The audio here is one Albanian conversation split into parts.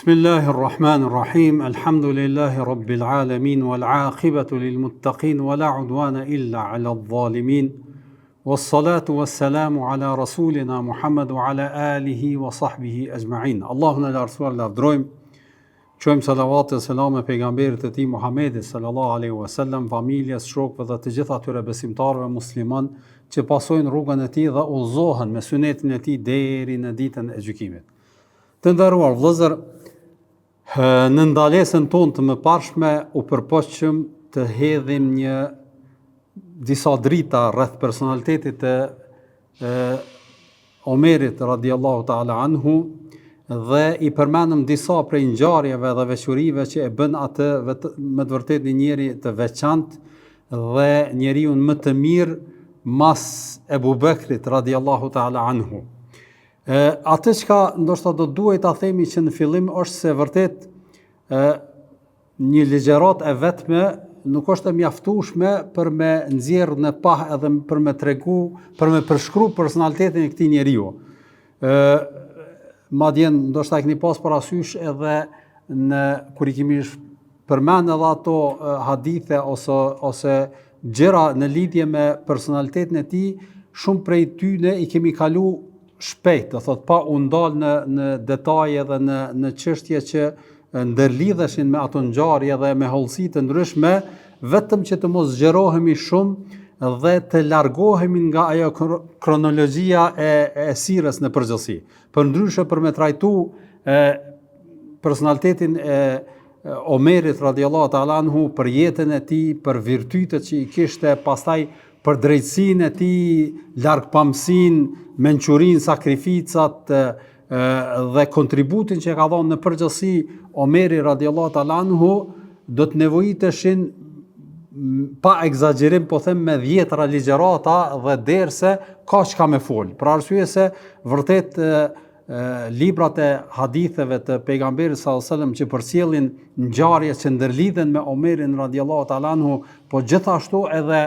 Bismillahirrahmanirrahim. Alhamdulillahi rabbil alamin wal aqibatu lil muttaqin wala udwana illa ala adh-dhalimin. Wassalatu wassalamu ala rasulina Muhammad wa ala alihi wa sahbihi ajma'in. Allahun ala rasul lavdrojm. Qojm salavat e selam e pejgamberit e tij Muhammedit sallallahu alaihi wasallam, familjes, shokëve dhe të gjithë atyre besimtarëve musliman që pasojnë rrugën e tij dhe udhëzohen me sunetin e tij deri në ditën e gjykimit. Të nderuar vëllezër, në ndalesën tonë të mëparshme u përpoqëm të hedhim disa drita rreth personalitetit të Omerit radiallahu ta'ala anhu dhe i përmenëm disa prej ngjarjeve dhe veçorive që e bën atë me të vërtetë një njeri të veçantë dhe njeriu më të mirë mas Ebu Bekrit radiallahu ta'ala anhu. Atë çka ndoshta do duhet ta themi që në fillim është se vërtet një ligjërat e vetme nuk është e mjaftueshme për me nxjerrë në pah edhe për me tregu, për me përshkruar personalitetin e këtij njeriu. Madje ndoshta e keni pas parasysh edhe kur i kemi përmend edhe ato hadithe ose gjëra në lidhje me personalitetin e tij, shumë prej tyne i kemi kalu shpejt, do thot pa u ndal në detaje dhe në çështje që ndërlidheshin me ato ngjarje dhe me hollësi të ndryshme, vetëm që të mos zgjerohemi shumë dhe të largohemi nga ajo kronologjia e sirës në përgjithësi. Përndryshe për me trajtu personalitetin e Omerit radiallahu ta'ala anhu, për jetën e tij, për virtytet që i kishte, pastaj për drejtsinë e tij, largpamësinë, mençurinë, sakrificat dhe kontributin që ka dhënë në përgjithësi Omeri radiallahu ta'ala anhu, do të nevojiteshin pa egzagerim, po them me 10 ligjërata dhe derse ka çka me fol. Për arsye se vërtet librat e haditheve të pejgamberit sallallahu alajhi wasallam që përcjellin ngjarje që ndërlidhen me Omerin radiallahu ta'ala anhu, po gjithashtu edhe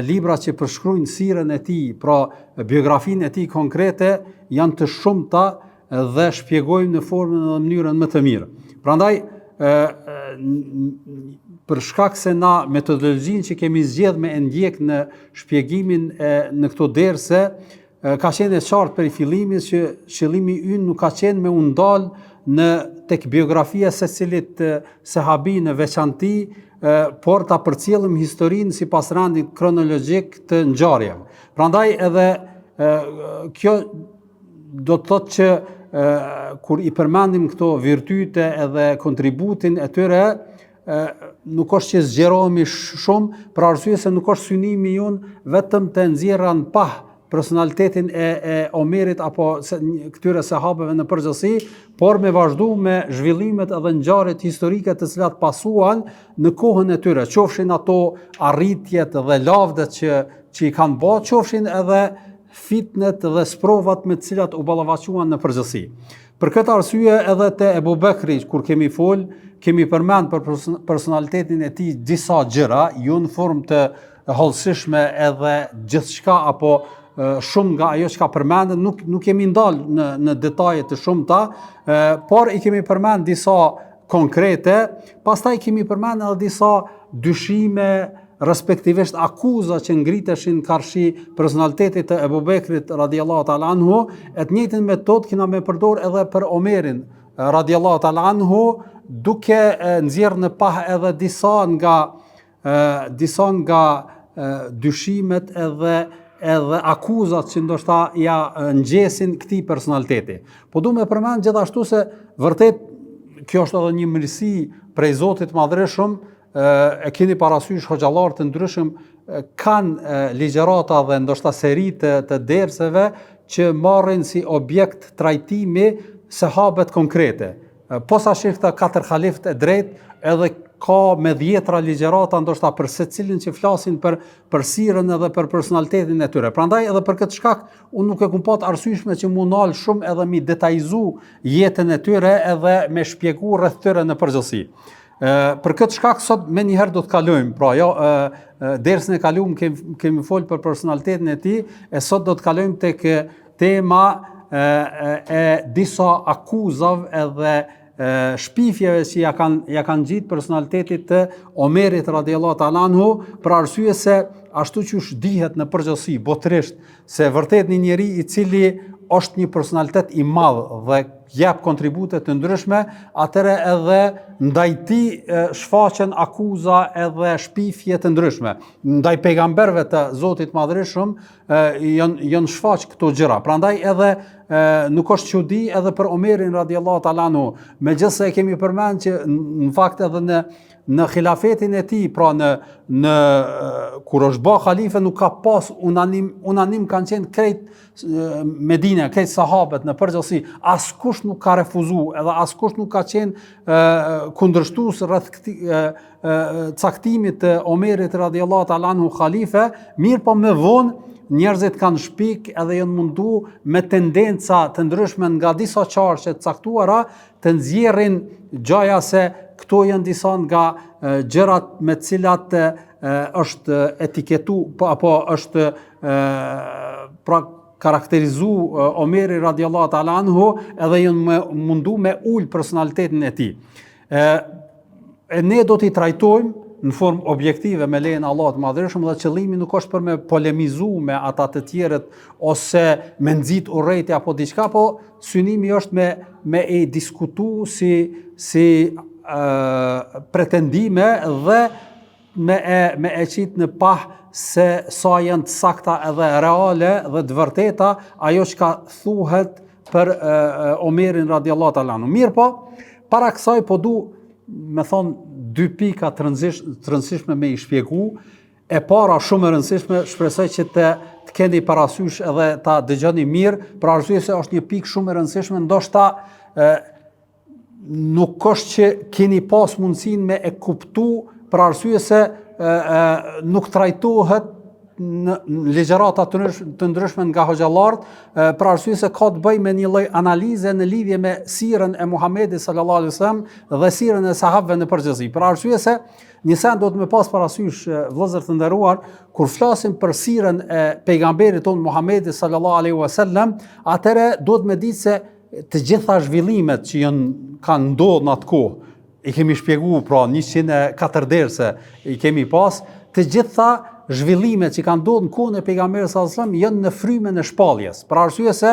libra që përshkruajnë sirën e tij, pra biografinë e tij konkrete, janë të shumta dhe shpjegojnë në formën dhe mënyrën më të mirë. Prandaj, për shkak se na metodologjinë që kemi zgjedhur me ndjek në shpjegimin në këto derse, ka qenë e qartë për fillimit që qëllimi ynë nuk ka qenë me u ndal tek biografia secilit sahabi në veçanti, por ta përcjellim historinë sipas rendit kronologjik të ngjarjeve. Prandaj edhe kjo do të thotë që kur i përmendim këto virtyte edhe kontributin e tyre, nuk është që zgjerohemi shumë, për arsye se nuk është synimi jonë vetëm të nxjerra në pah personalitetin e Omerit apo këtyre sahabeve në përgjithësi, por me vazhdu me zhvillimet edhe ngjarjet historike të cilat pasuan në kohën e tyre, qofshin ato arritjet dhe lavdet që i kanë bërë, qofshin edhe fitnet dhe sprovat me të cilat u ballavaçuan në përgjithësi. Për këtë arsye edhe te Ebu Bekri, kur kemi përmend për personalitetin e tij disa gjëra, jo në formë të hollësishme edhe gjithçka apo shumë nga ajo që ka përmendet, nuk kemi ndalë në detaje të shumta, por i kemi përmend disa konkrete, pastaj kemi përmend edhe disa dyshime, respektivisht akuza që ngriteshin karshi personalitetit të Ebu Bekrit radiallahu ta'ala anhu, e të njëjtën metodë kena me përdor edhe për Omerin radiallahu ta'ala anhu, duke nxjerrë në pah edhe disa nga dyshimet edhe akuzat që ndoshta ja ngjesin këtij personaliteti. Po du me përmend gjithashtu se vërtet kjo është edhe një mirësi prej Zotit Madhreshëm, e keni parasysh hoxhallar të ndryshëm kanë ligjërata dhe ndoshta seri të derseve që marrin si objekt trajtimi sahabet konkrete. Posaçërisht 4 halifët e drejt, edhe ka me 10 ligjërata ndoshta për secilin që flasin për sirën edhe për personalitetin e tyre. Prandaj edhe për këtë shkak unë nuk e kam pat arsyeshme që mu nal shumë edhe mi detajzu jetën e tyre edhe me shpjegu rreth tyre në përgjithësi. Për këtë shkak sot me njëherë do të kalojmë, pra jo, dersën e kaluam kemi folë për personalitetin e tij, e sot do të kalojmë tek tema e disa akuzave edhe shpifjeve që ja kanë gjitë personalitetit të Omerit radhiyallahu ta'ala anhu, për arsye se ashtu që dihet në përgjithësi botërisht se vërtet një njeri i cili është një personalitet i madh dhe jep kontribute të ndryshme, atëre edhe ndaj tij shfaqen akuza edhe shpifje të ndryshme. Ndaj pejgamberëve të Zotit Madhërisht janë shfaq këto gjëra. Prandaj edhe nuk është çudi edhe për Omerin radhiyallahu ta'ala anhu, megjithëse e kemi përmend që në fakt edhe në khilafetin e tij, pra në kur është bë halife, nuk ka pas unanim kanë qenë krejt Medina, krejt sahabët në përgjithësi, askush nuk ka refuzuar, edhe askush nuk ka qenë kundërshtues rreth caktimit të Omerit radhiyallahu ta'ala anhu halife, mirë po më vonë njerëzit kanë shpik edhe janë mundu me tendenca të ndryshme nga disa çarqe të caktuara të nxjerrin gjaja se këto janë disa nga gjërat me të cilat është etiketu apo është pra karakterizu Omeri radhiyallahu ta'ala anhu, edhe janë mundu me ul personalitetin e tij. Ne do t'i trajtojmë në formë objektive me lejen e Allahut Madhërisht, dhe qëllimi nuk është për me polemizu me ata të tjerët ose me nxit urrejtje apo diçka, po synimi është me e diskutu si pretendime dhe me e qit në pah se sa janë të sakta edhe reale dhe të vërteta ajo që ka thuhet për Omerin radhiyallahu ta'ala anhu. Mirë po, para kësaj po du me thonë dy pika të rëndësishme me i shpjegu. E para shumë e rëndësishme, shpresoj që të keni parasysh edhe ta dëgjoni mirë, për arsye se është një pikë shumë e rëndësishme, ndoshta nuk është që keni pas mundësinë me e kuptu, për arsye se nuk trajtohet në ligjërata të ndryshme nga hoxhallarët, për arsye se ka të bëjë me një lloj analize në lidhje me sirën e Muhamedit sallallahu alaihi wasallam dhe sirën e sahabëve në përgjithësi. Për arsye se një sen do të më pas parasysh vëllezër të nderuar, kur flasim për sirën e pejgamberit ton Muhamedit sallallahu alaihi wasallam, atëre do të më ditë se të gjitha zhvillimet që kanë ndodhur në atë kohë, i kemi shpjeguar pra 104 derse i kemi pas, të gjitha zhvillimet që kanë ndodhur në kohën e pejgamberit sallallahu alajhi wasallam janë në frymën e shpalljes. Për arsye se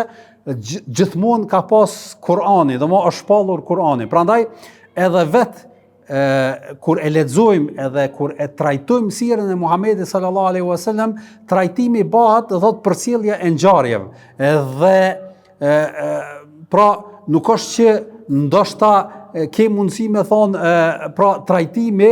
gjithmonë ka pas Kur'ani, domosdoshmë është shpallur Kur'ani. Prandaj edhe kur e lexojmë edhe kur e trajtojmë sirën e Muhamedit sallallahu alaihi wasallam, trajtimi bëhet thot përcjellja e ngjarjeve. Edhe pra nuk është që ndoshta ke mundësi me thonë pra trajtimi,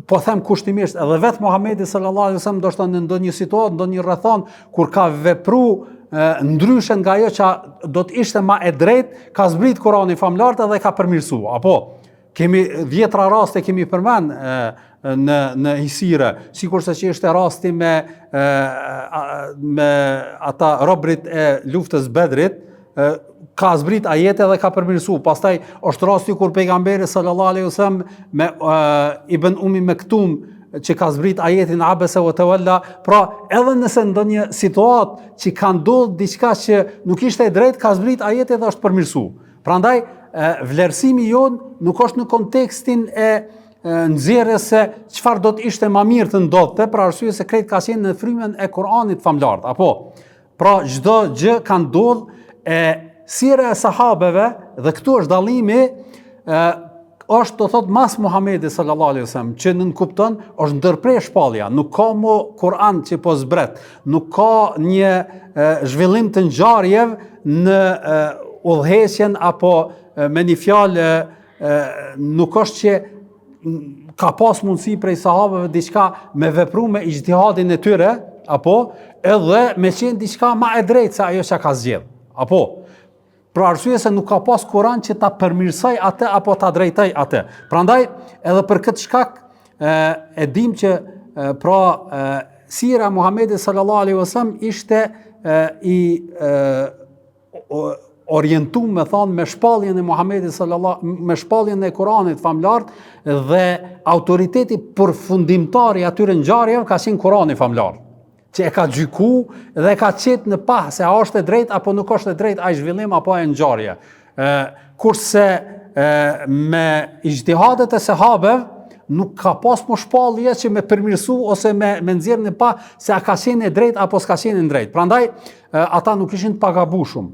po them kushtimisht, edhe vetë Muhamedi sallallahu alaihi wasallam ndoshta në ndonjë situatë, ndonjë rrethon kur ka vepruar ndryshe nga ajo që do të ishte më e drejtë, ka zbrit Kurani famlar dhe ka përmirësuar. Apo kemi 10 raste kemi përmend në hisire, sikurse që ishte rasti me ata robrit e luftës Bedrit, ka zbrit ajete dhe ka përmirësu. Pastaj është rasti kur pejgamberi sallallahu alaihi wasallam me Ibn Ummi Mektum që ka zbrit ajetin Abasa wa Tawalla, pra edhe nëse ndonjë situatë që ka ndodhur diçka që nuk ishte e drejtë, ka zbrit ajete dhe është përmirësu. Prandaj vlerësimi jon nuk është në kontekstin e nxjerrjes se çfarë do të ishte më mirë të ndodhte, për arsye se krejt ka qenë në frymën e Kuranit famlar. Apo pra çdo gjë ka ndodhur sira e sahabeve, dhe këtu është dallimi, është të thot mas Muhamedi sallallahu alaihi wasallam, që nënkupton është ndërprer shpallja, nuk ka mo Kur'an që po zbret, nuk ka një zhvillim të ngjarjeve në udhëheqjen apo me një fjalë nuk është që ka pas mundësi prej sahabeve diçka me vepru me ijtihadin e tyre, apo edhe me qenë diçka më e drejtë se ajo që ka zgjedh. Apo për arsye se nuk ka pas Kur'an që ta përmirësoj atë apo ta drejtoj atë. Prandaj edhe për këtë shkak e dim që sira Muhamedit sallallahu alaihi wasallam ishte i orientuar me thonë me shpalljen e Muhamedit me shpalljen e Kuranit famlar, dhe autoriteti përfundimtar i atyre ngjarjeve ka qenë Kurani famlar, që e ka gjyku dhe ka qetë në pah se a është e drejt apo nuk është e drejt ai zhvillim apo e ngjarje. Kurse me ijtihadet e sahabeve nuk ka pas më shpallje që me përmirësu ose me nxjerrë në pa se a ka qenë e drejt apo s'ka qenë e drejt. Prandaj ata nuk ishin të pagabushum.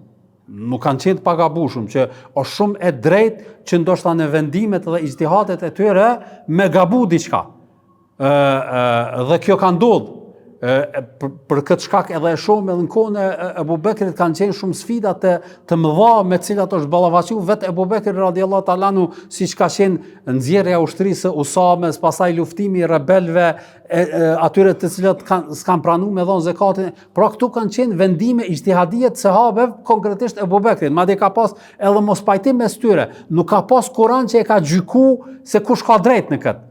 Nuk kanë qenë të pagabushum që është shumë e drejt që ndoshta në vendimet dhe ijtihadet e tyre me gabu diçka. Dhe kjo ka ndodhur. Për këtë shkak edhe e shohim edhe në kohën e Ebu Bekrit kanë qenë shumë sfida të mëdha me të cilat është ballavaçu vetë Ebu Bekri radhiyallahu ta'ala anhu, siç ka qenë nxjerrja e ushtrisë së Usames, pastaj luftimi i rebelëve, atyre të cilët s'kan pranuar me dhon zakatin. Pra këtu kanë qenë vendime ijtihadie të sahabeve, konkretisht Ebu Bekrit. Madje ka pas edhe mos pajtim mes tyre. Nuk ka pas Kur'an që e ka gjyku se kush ka drejt në këtë.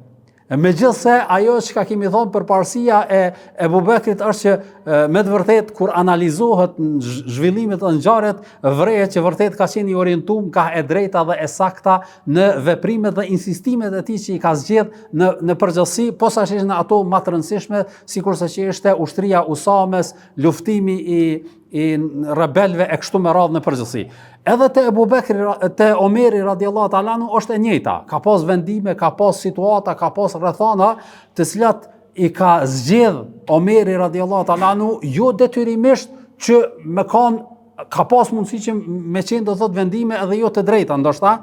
Megjithse ajo që ka kemi thonë për parësia e Ebu Bekrit është që me të vërtet kur analizohet në zhvillimet dhe ngjarjet vrehet që vërtet ka qenë i orientuar ka e drejta dhe e sakta në veprimet dhe insistimet e tij që i ka zgjedh në përgjithësi, posaçërisht ishin ato më të rëndësishme, sikurse që ishte ushtria Usames, luftimi i rebelëve e kështu me radhë në përgjithësi. Edhe te Ebu Bekri, te Omeri radhiyallahu ta'ala anhu është e njëjta. Ka pas vendime, ka pas situata, ka pas rrethana të cilat i ka zgjedh Omeri radhiyallahu ta'ala anhu jo detyrimisht që me ka pas mundësi që me qenë do thot vendime edhe jo të drejta ndoshta,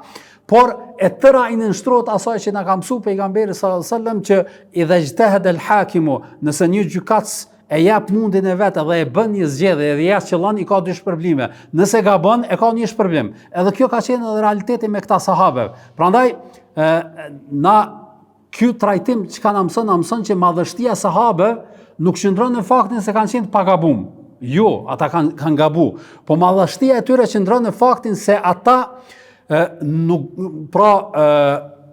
por e tëra i nënshtrohet asaj që na ka mësuar pejgamberi sallallahu alajhi wasallam që idha ijtahada al-hakimu, nëse një gjykatës e jap mundin e vetë dhe e bën një zgjedhje dhe ja qëllon i ka dy shpërblime. Nëse gabon e ka një shpërblim. Edhe kjo ka qenë edhe realiteti me këta sahabeve. Prandaj na ky trajtim që na mëson që madhështia e sahabeve nuk qëndron në faktin se kanë qenë të pagabum. Jo, ata kanë gabu, po madhështia e tyre qëndron në faktin se ata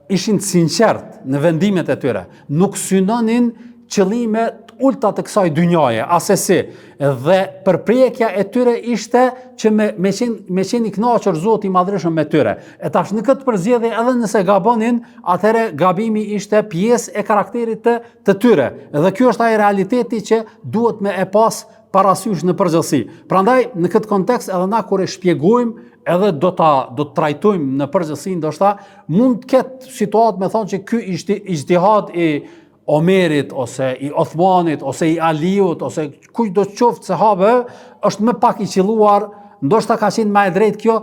ishin të sinqert në vendimet e tyre. Nuk synonin qëllime ulta të kësaj dynjaje, asesi, dhe përpjekja e tyre ishte që me qenë i kënaqur Zoti i Madhreshëm me tyre. E tash në këtë përzgjedhje edhe nëse gabonin, atëherë gabimi ishte pjesë e karakterit të tyre. Dhe ky është ai realiteti që duhet me e pas parasysh në përgjithësi. Prandaj në këtë kontekst edhe na kur e shpjegojmë edhe do të trajtojmë në përgjithësi, ndoshta mund të ketë situatë me thonë që ky ijtihad i Omerit, ose i Othmanit, ose i Aliut, ose kujdo qoftë sahabe, është më pak i qelluar, ndoshta ka qenë më e drejtë kjo.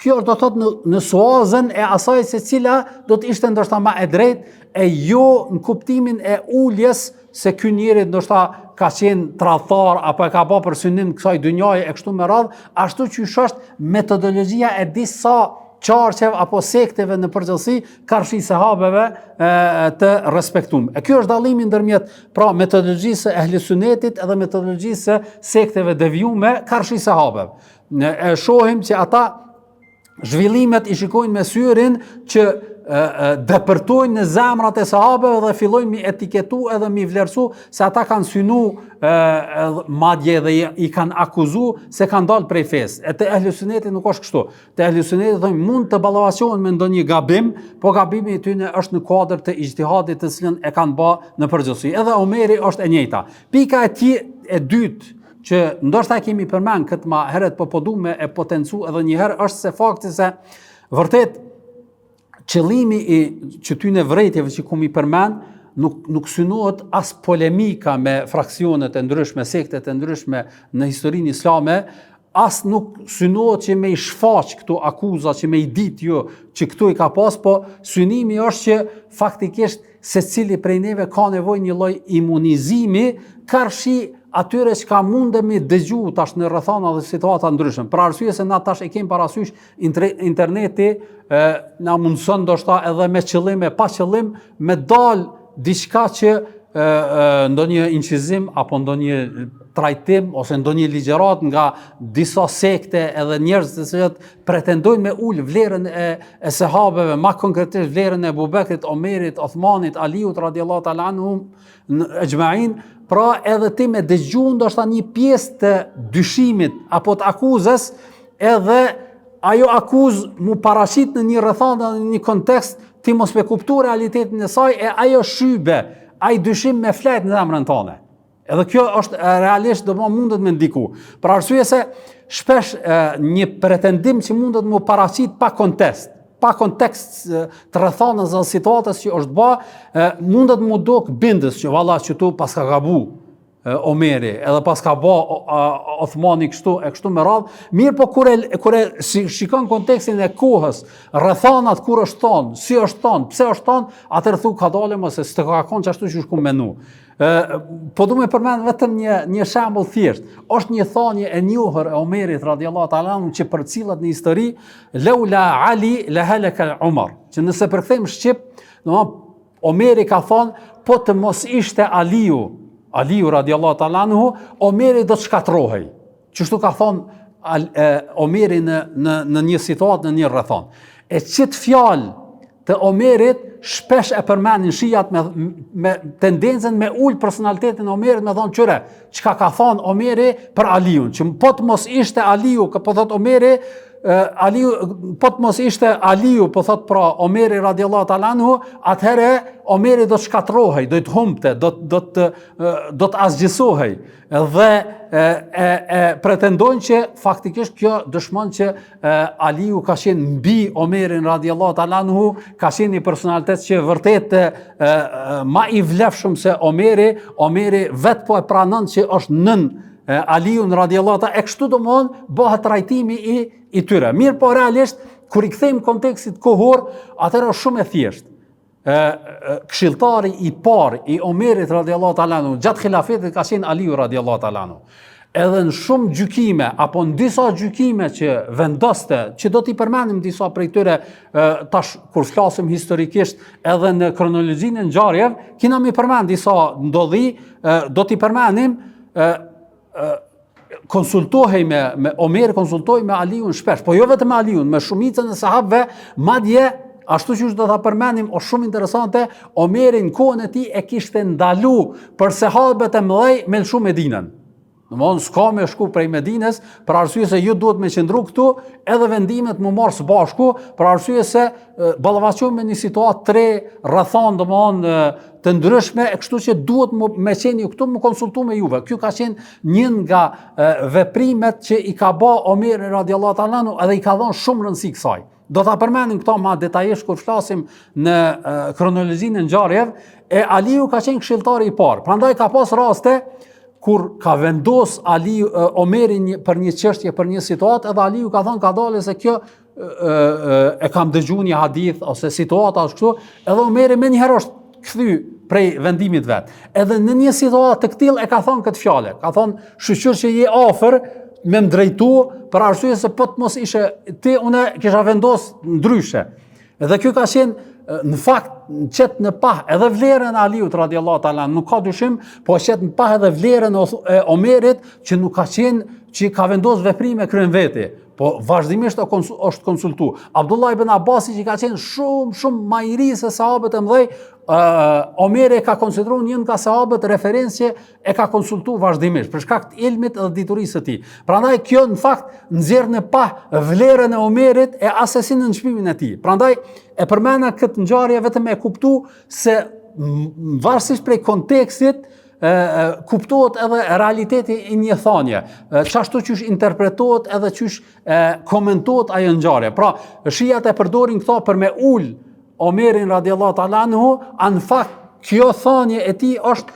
Kjo do të thotë në suazën e asaj se cila do të ishte ndoshta më e drejtë, e jo në kuptimin e uljes se ky njeri ndoshta ka qenë tradhtar apo e ka bërë për synim kësaj dynjaje e kështu me radhë, ashtu që është metodologjia e disa qarqeve apo sekteve në përgjithësi karshi sahabeve të respektuar. E ky është dallimi ndërmjet metodologjisë së ehli sunetit edhe metodologjisë së sekteve devijume karshi sahabeve. Ne shohim që ata zhvillimet i shikojnë me syrin që depërtojnë në zemrat e sahabeve dhe fillojnë mi etiketu edhe mi vlerësu se ata kanë synu madje dhe i kanë akuzu se kanë dalë prej fesë. E te ehli sunetit nuk është kështu. Te ehli sunetit thonë mund të ballavaçohen me ndonjë gabim, po gabimi i tyre është në kuadër të ijtihadit të cilën e kanë bë në përgjithësi. Edhe Omeri është e njëjta. Pika e dytë që ndoshta kemi përmend këtë më herët, po duam e potencu edhe një herë është se fakti se vërtet qëllimi që ty në vrejtjeve që kum i përmend nuk synohet as polemika me fraksionet e ndryshme, sektet e ndryshme në historinë islame, as nuk synohet që me i shfaq këto akuza, që me i dit jo që këtu i ka pas, po synimi është që faktikisht secili prej neve ka nevojë një lloj imunizimi karshi atyre që ka mundemi dëgju tash në rrethana dhe situata ndryshme. Për arsye se na tash e kemi parasysh interneti na mundson ndoshta edhe me qëllim e pa qëllim me dal diçka që ndonjë incizim apo ndonjë trajtim ose ndonjë ligjërat nga disa sekte edhe njerëz të cilët pretendojnë me ul vlerën e sahabeve, më konkretisht vlerën e Abu Bekrit, Omerit, Othmanit, Aliut radhiyallahu ta'ala anhum ejma'in. Pra edhe ti me dëgju ndoshta një pjesë të dyshimit apo të akuzës, edhe ajo akuzë mu parashit në një rrethana, në një kontekst, ti mos me kuptu realitetin e saj, e ajo shybe, ai dyshim me flet në zemrën tënde. Edhe kjo është realisht do më mundet me ndiku. Për arsye se shpesh një pretendim që mundet mu parashit pa kontest, pa kontekst të rrethanës dhe situatës që është bë, mundet mu duk bindës që valla që tu pas ka gabu Omeri, edhe pas ka bë Othmani kështu me radhë, mirë po kur e shikon kontekstin e kohës, rrethanat kur është thonë, si është thonë, pse është thonë, atëherë thu ka dalë mos se s'të ka qenë çashtu që shku menu. Po du me përmend vetëm një shembull thjesht. Është një thënie e njohur e Omerit radhiyallahu ta'ala anhu që përcillet në histori, laula Ali la halaka Umar. Që nëse përkthejmë shqip, domethënë Omeri ka thonë, po të mos ishte Aliu radhiyallahu ta'ala anhu, Omeri do të shkatrohej. Qështu ka thonë Omeri në një situatë, në një rrethon. E qëtë fjalë të Omerit shpesh e përmenin shijat me tendencën me ul personalitetin e Omerit me thonë qyre, çka ka thonë Omeri për Aliun, që po të mos ishte Aliu, po thot Omeri, po të mos ishte Aliu, po thot pra Omeri radhiyallahu ta'ala anhu, atëherë Omeri do të shkatrohej, do të humbte, do të asgjësohej. Dhe pretendojnë që faktikisht kjo dëshmon që Aliu ka qenë mbi Omerin radhiyallahu ta'ala anhu, ka qenë një personalitet që vërtet ma i vlefshëm se Omeri vetë po e pranon që është nën Aliun radhiyallahu ta'ala, e kështu domthon bëhet trajtimi i tyre. Mirë po realisht kur i kthejmë kontekstit kohor, atëherë është shumë e thjeshtë. Këshilltari i parë i Omerit radhiyallahu ta'ala anhu gjatë khilafetit ka qenë Aliu radhiyallahu ta'ala anhu. Edhe në shumë gjykime apo në disa gjykime që vendoste, që do t'i përmendim disa prej tyre tash kur flasim historikisht edhe në kronologjinë e ngjarjeve, kena mi përmend disa ndodhi, do t'i përmendim konsultohej me Omer, konsultohej me Aliun shpesh, po jo vetëm me Aliun, me shumicën e sahabëve, madje ashtu që do ta përmendim, është shumë interesante, Omeri në kohën e tij e kishte ndalu për sahabët e mëdhej me lshu Medinën. Domthonë s'ka me shku prej Medinës, për arsye se ju duhet me qëndru këtu, edhe vendimet mu marrë së bashku, për arsye se ballafaqohemi me një situatë tre rrethon, domthonë të ndryshme, e kështu që duhet me qenë ju këtu, më konsultu me juve. Ky ka qenë një nga veprimet që i ka bë Omeri radhiyallahu ta'ala anhu, edhe i ka dhënë shumë rëndësi kësaj. Do ta përmendim këto ma detajisht kur flasim në kronologjinë e ngjarjeve, e Aliu ka qenë këshilltari i parë. Prandaj ka pas raste kur ka vendos Omeri për një çështje, për një situatë, edhe Aliu ka thënë ka dalë se kjo e kam dëgjuar një hadith ose situata është kështu, edhe Omeri më njëherë është kthy prej vendimit vet. Edhe në një situatë të tillë e ka thënë këtë fjalë. Ka thonë, "Shoqër që je afër me më drejtu për arsye se po të mos ishe ti, unë kisha vendos ndryshe." Edhe kjo ka qenë në fakt qet në pah edhe vlerën e Aliut radhiyallahu ta'ala, nuk ka dyshim, po qet në pah edhe vlerën e Omerit që nuk ka qenë që ka vendos veprime kryen veti, po vazhdimisht është konsultu. Abdullah ibn Abbasi që ka qenë shumë më i ri se sahabët e mëdhej, Omeri ka konsideruar një nga sahabët referencë që e ka konsultuar vazhdimisht për shkak të ilmit dhe diturisë së tij. Prandaj kjo në fakt nxjerr në pah vlerën e Omerit e asesin në shpimin e tij. Prandaj e përmenda këtë ngjarje vetëm e kuptu se varësisht prej kontekstit kuptohet edhe realiteti i një thanje, çashtu qysh interpretohet edhe qysh komentohet ajo ngjarje. Pra, shijat e përdorin këto për me ul Omerin radhiyallahu ta'ala anhu, në fakt kjo thanje e tij është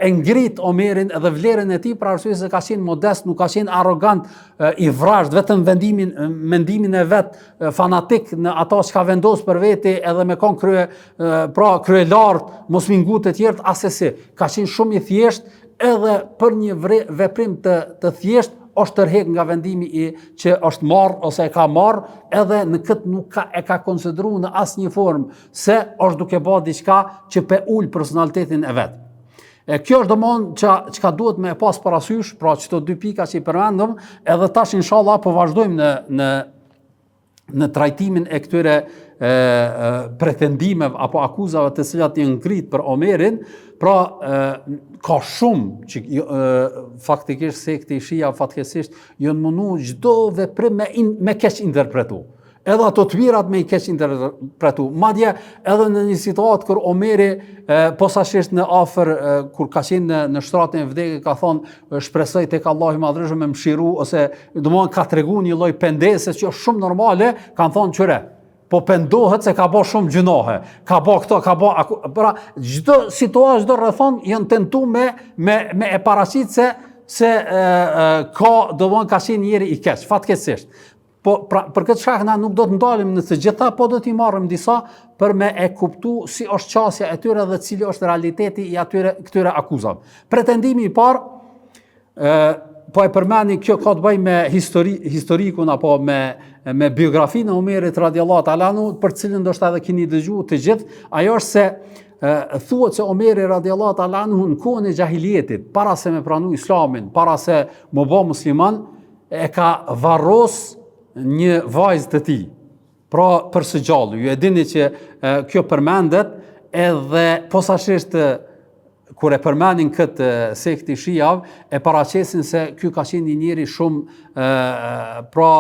e ngrit Omerin edhe vlerën e tij për arsye se ka qenë modest, nuk ka qenë arrogant, i vrazhd, vetëm mendimin e vet fanatik në ato që ka vendos për veti edhe me kon krye lart, mos mingut të tjerë asesi. Ka qenë shumë i thjesht edhe për një veprim të thjesht është tërheq nga vendimi që është marrë ose e ka marrë, edhe në këtë nuk e ka konsideruar në asnjë formë se është duke bërë diçka që pe ul personalitetin e vet. Kjo është domthonjë çka duhet me pas parasysh, pra çto dy pika që i përmendëm, edhe tash inshallah po vazhdojmë në trajtimin e këtyre pretendimeve apo akuzave të cilat janë ngrit për Omerin. Pra ka shumë që faktikisht sekti i Shia fatkesisht janë mundu çdo veprim me keq interpretu. Edhe ato të mirat me i keq interpretu. Madje edhe në një situatë kur Omeri posaçërisht në afër kur ka qenë në shtratën e vdekjes ka thonë shpresoj tek Allahu i Madhërisht me mëshiru, ose domthonjë ka treguar një lloj pendeses që është shumë normale, kanë thonë qyre. po pendohet se ka bë shumë gjunohe, ka bë këto, ka bë pra çdo situatë, çdo rrethon janë tentu me e paraqit se ka domon ka qenë njëri i keq, fatkeqësisht. Po pra, për këtë shkak na nuk do të ndalim në të gjitha, po do t'i marrim disa për me e kuptu si është qasja e tyre dhe cili është realiteti i këtyre akuzave. Pretendimi i parë, po e përmeni, kjo ka të bëj me historikun apo me biografinë e Omerit radiallahu ta'ala anhu, për cilën ndoshta edhe keni dëgjuar të gjithë, ajo është se thuhet se Omeri radiallahu ta'ala anhu në kohën e xahilietit, para se me pranu Islamin, para se më bë musliman, e ka varros një vajzë të tij, pra për së gjallu. Ju e dini që kjo përmendet edhe posaçërisht kur e përmendin këtë sekti shijav, e paraqesin se ky ka qenë një njeri shumë pra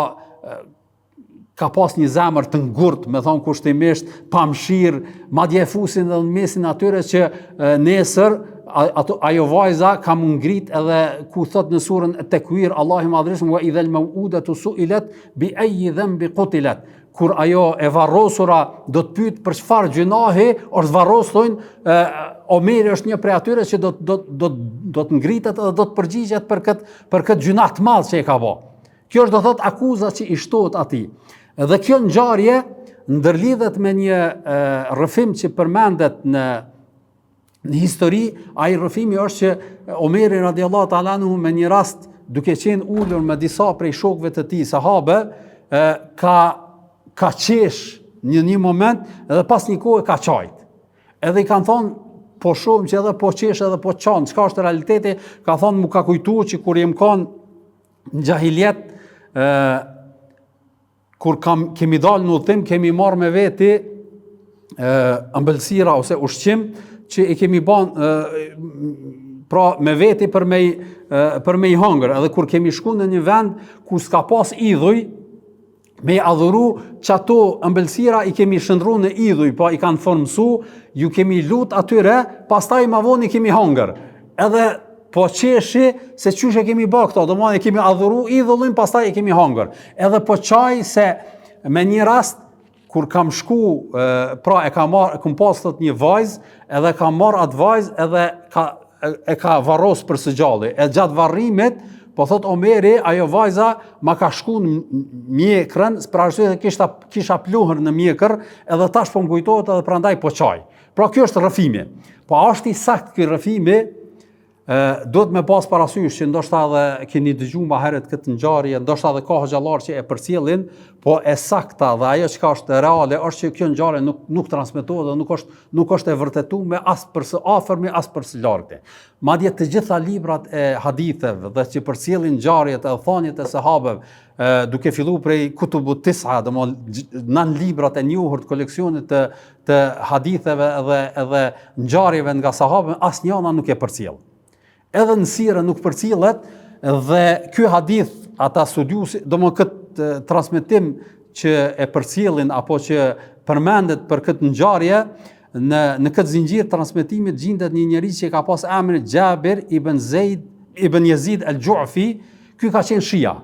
ka pas një zemër të ngurtë, me thonë kushtimisht, pa mshirë, madje e fusin edhe në mesin atyre që nesër ajo vajza ka më ngrit edhe ku thot në surën At-Takwir, Allahu i Madhërisht, wa idhal maw'udatu su'ilat bi ayyi dhanbi qutilat. Kur ajo e varrosura do të pyet për çfarë gjunahi është varros, thonë Omeri është një prej atyre që do të ngritet edhe do të përgjigjet për këtë gjunah të madh që e ka bë. Kjo është do thot akuza që i shtohet atij. Dhe kjo ngjarje ndërlidhet me një rrëfim që përmendet në histori. Ai rrëfimi është që Omeri radiallahu ta'ala anhu me një rast, duke qenë ulur me disa prej shokëve të tij sahabe, ka qesh një moment edhe pas një kohë ka qajt. Edhe i kanë thonë, po shumë që edhe po qesh edhe po qanë, çka është realiteti, ka thonë mu ka kujtu që kur jem kanë në xahiljet, kur kemi dalë në udhtim, kemi marrë me veti ëmbëlsira ose ushqim që i kemi banë pra me veti për me i hangër. Edhe kur kemi shku në një vend ku s'ka pas idhuj, me i adhuru që ato ëmbëlsira i kemi shëndru në idhuj, pa i kanë formësu, ju kemi lut atyre, pastaj ma vonë i kemi hangër. Edhe po qeshi se qyshe kemi bë këto, do më kemi adhuru idhullin, pastaj i kemi hangër. Edhe po qaj se me një rast, kur kam shku, pra kam pas thot një vajzë, edhe kam marrë atë vajzë, edhe e ka varros për së gjalli. E gjatë varrimit, po thot Omeri, ajo vajza ma ka shku në mjekrën, për arsye se kisha pluhur në mjekër, edhe tash po më kujtohet edhe prandaj po qaj. Pra kjo është rrëfimi. Po është i sakt ky rrëfimi, do të me pas parasysh që ndoshta edhe keni dëgjuar më herët këtë ngjarje, ndoshta edhe ka xhallar që e përcjellin, po e sakta dhe ajo çka është reale është që kjo ngjarje nuk transmetohet dhe nuk është e vërtetuar me as për së afërmi as për së largti. Madje të gjitha librat e haditheve dhe që përcjellin ngjarjet e thëniet e sahabeve, duke filluar prej Kutubu Tis'a, domthonë nën librat e njohur të koleksionit të haditheve edhe ngjarjeve nga sahabët, asnjëna nuk e përcjell. Edhe në sirë nuk përcillet, dhe ky hadith, ata studiuesi, domthonë këtë transmetim që e përcjellin apo që përmendet për këtë ngjarje, në këtë zinxhir transmetimit gjendet një njerëz që ka pas emrin Jabir ibn Yazid al-Ju'fi, ky ka qenë shia.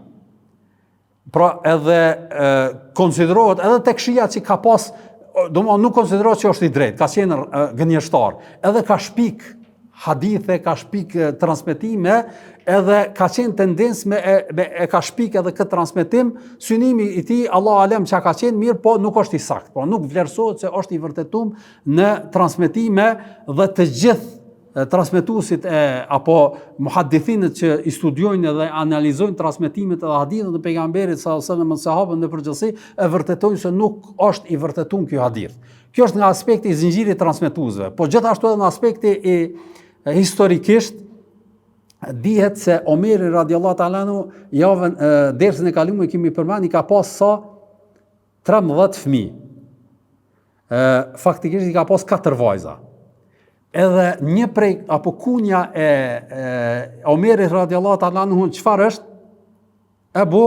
Pra edhe konsiderohet edhe tek shia që ka pas, domthonë nuk konsiderohet që është i drejtë, ka qenë gënjeshtar, edhe ka shpik hadithe, ka shpik transmetime, edhe ka qenë tendencë e ka shpik edhe këtë transmetim, synimi i tij, Allah alem që ka qenë mirë, po nuk është i sakt, po nuk vlerësohet se është i vërtetuar në transmetime dhe të gjithë transmetuesit apo muhaddithinët që i studiojnë dhe analizojnë transmetimet edhe hadithet e pejgamberit sallallahu alajhi wasallam, sahabët në përgjithësi, e vërtetojnë se nuk është i vërtetuar ky hadith. Kjo është nga aspekti i zinxhirit transmetuesve, po gjithashtu edhe në aspekti i historikisht, dihet se Omeri radiallahu ta'ala anhu, javën dersën e kaluar kemi përmendur, ka pas sa 13 fëmijë. Faktikisht i ka pas 4 vajza. Edhe një prej apo kunja e Omerit radiallahu ta'ala anhu çfarë është? Abu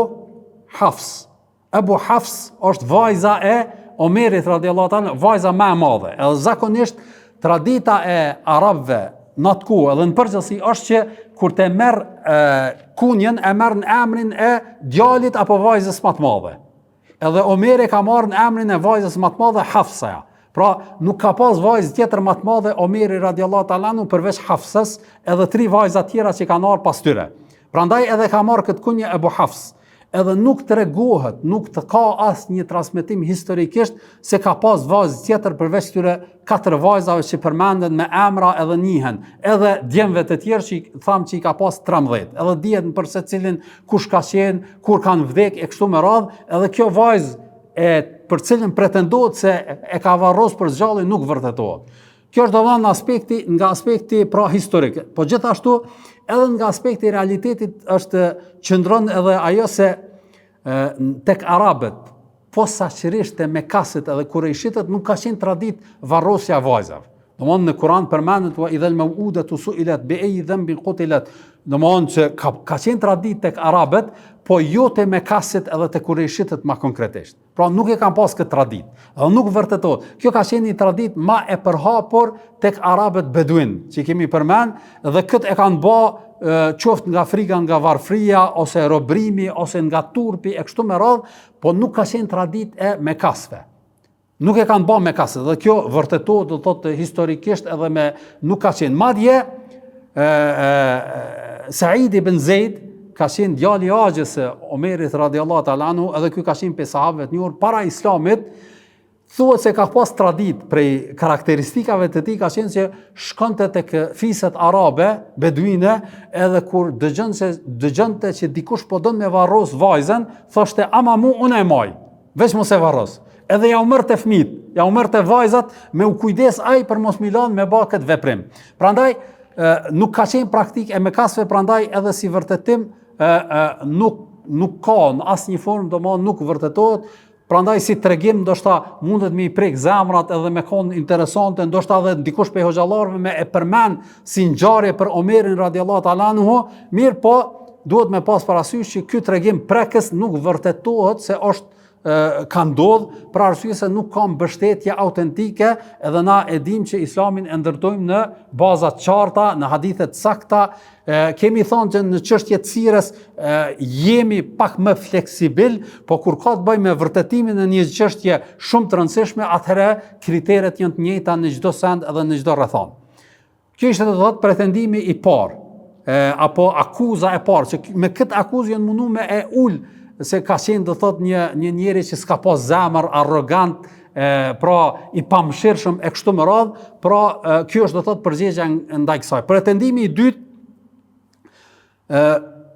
Hafs. Abu Hafs është vajza e Omerit radiallahu ta'ala, vajza më e madhe. Edhe zakonisht tradita e arabëve në atë kohë edhe në përgjithësi është që kur të merr kunjen, e merr në emrin e djalit apo vajzës më të madhe. Edhe Omeri ka marrë në emrin e vajzës më të madhe Hafsaja. Pra nuk ka pas vajzë tjetër më të madhe Omeri radiallahu ta'ala anhu përveç Hafsës, edhe 3 vajza tjera që kanë ardhur pas tyre. Prandaj edhe ka marrë këtë kunje Ebu Hafs. Edhe nuk tregohet, nuk të ka asë një transmetim historikisht se ka pas vajzë tjetër përveç tyre 4 vajzave që përmenden me emra edhe njihen, edhe djemve të tjerë që thamë që i ka pas 13, edhe dihet për secilin kush ka qenë, kur kanë vdek e kështu me radhë, edhe kjo vajzë për cilën pretendohet se e ka varros për zgjallje nuk vërtetohet. Kjo është domosdoshmë nga aspekti pra historik, po gjithashtu edhe nga aspekti i realitetit është qëndron edhe ajo se tek arabët, posaçërisht te Mekasit edhe Kurejshitët nuk ka qenë traditë varrosja e vajzave. Domthonë në Kur'an përmendet wa idhal maw'udatu su'ilat bi ayyi dhanbin qutilat. Domthonë se ka qenë traditë tek arabët, po jo te Mekasit edhe te Kurejshitët më konkretisht. Pra nuk e kanë pas këtë traditë. Dhe nuk vërtetohet. Kjo ka qenë një traditë më e përhapur tek arabët beduin, që kemi përmend, dhe këtë e kanë bë qoftë nga frika nga varfria, ose robrimi, ose nga turpi e kështu me radhë, po nuk ka qenë traditë e Mekasve. Nuk e kanë bërë Mekasve, dhe kjo vërtetohet do thotë historikisht edhe me nuk ka qenë. Madje Said ibn Zeid ka qenë djali i Axhës së Omerit radiallahu ta'ala anhu, edhe ky ka qenë pe sahabëve të njohur para Islamit. Thuhet se ka pas tradit prej karakteristikave të tij, ka qenë që shkonte tek fiset arabe, beduine, edhe kur dëgjonte që dikush po don me varros vajzën, thoshte ama mu unë e maj, veç mos e varros. Edhe ja u mërte fëmijët, ja u mërte vajzat me u kujdes ai për mos milan me bë këtë veprim. Prandaj nuk ka qenë praktik e Mekasve, prandaj edhe si vërtetim nuk ka në asnjë formë, domosdoshmë nuk vërtetohet. Prandaj si tregim ndoshta mundet me i prek zemrat edhe me kon interesante, ndoshta edhe dikush pe hoxhallarëve me e përmend si ngjarje për Omerin radiallahu ta'ala anhu, mirë po duhet me pas parasysh që ky tregim prekës nuk vërtetohet se është ka ndodh, për arsye se nuk ka mbështetje autentike, edhe na e dim që Islamin e ndërtojmë në baza të qarta, në hadithe të sakta. Kemi thonë që në çështje të sirës jemi pak më fleksibil, po kur ka të bëjë me vërtetimin e një çështje shumë të rëndësishme, atëherë kriteret janë të njëjta në çdo send edhe në çdo rrethon. Kjo ishte do të thotë pretendimi i parë, apo akuza e parë, që me këtë akuzë janë mundu me e ul se ka qenë do thot një njeri që s'ka pas zemër, arrogant, pra i pamëshirshëm e kështu me radhë, pra kjo është do thot përgjigjja ndaj kësaj. Pretendimi i dytë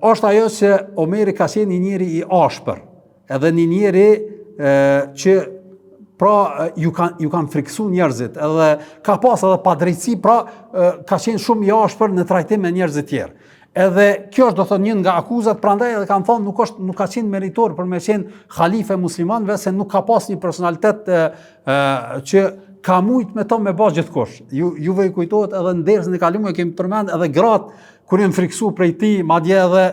është ajo që Omeri ka qenë një njeri i ashpër, edhe një njeri që pra ju kanë friksu njerëzit, edhe ka pas edhe padrejtësi, pra ka qenë shumë i ashpër në trajtim me njerëzit tjerë. Edhe kjo është do thonë një nga akuzat, prandaj edhe kanë thonë nuk ka qenë meritor për me qenë halife muslimanëve, se nuk ka pas një personalitet që ka mujt me to me bë gjithkush. Juve i kujtohet edhe në dersën e kaluar kemi përmend edhe gratë kur janë friksu prej tij, madje edhe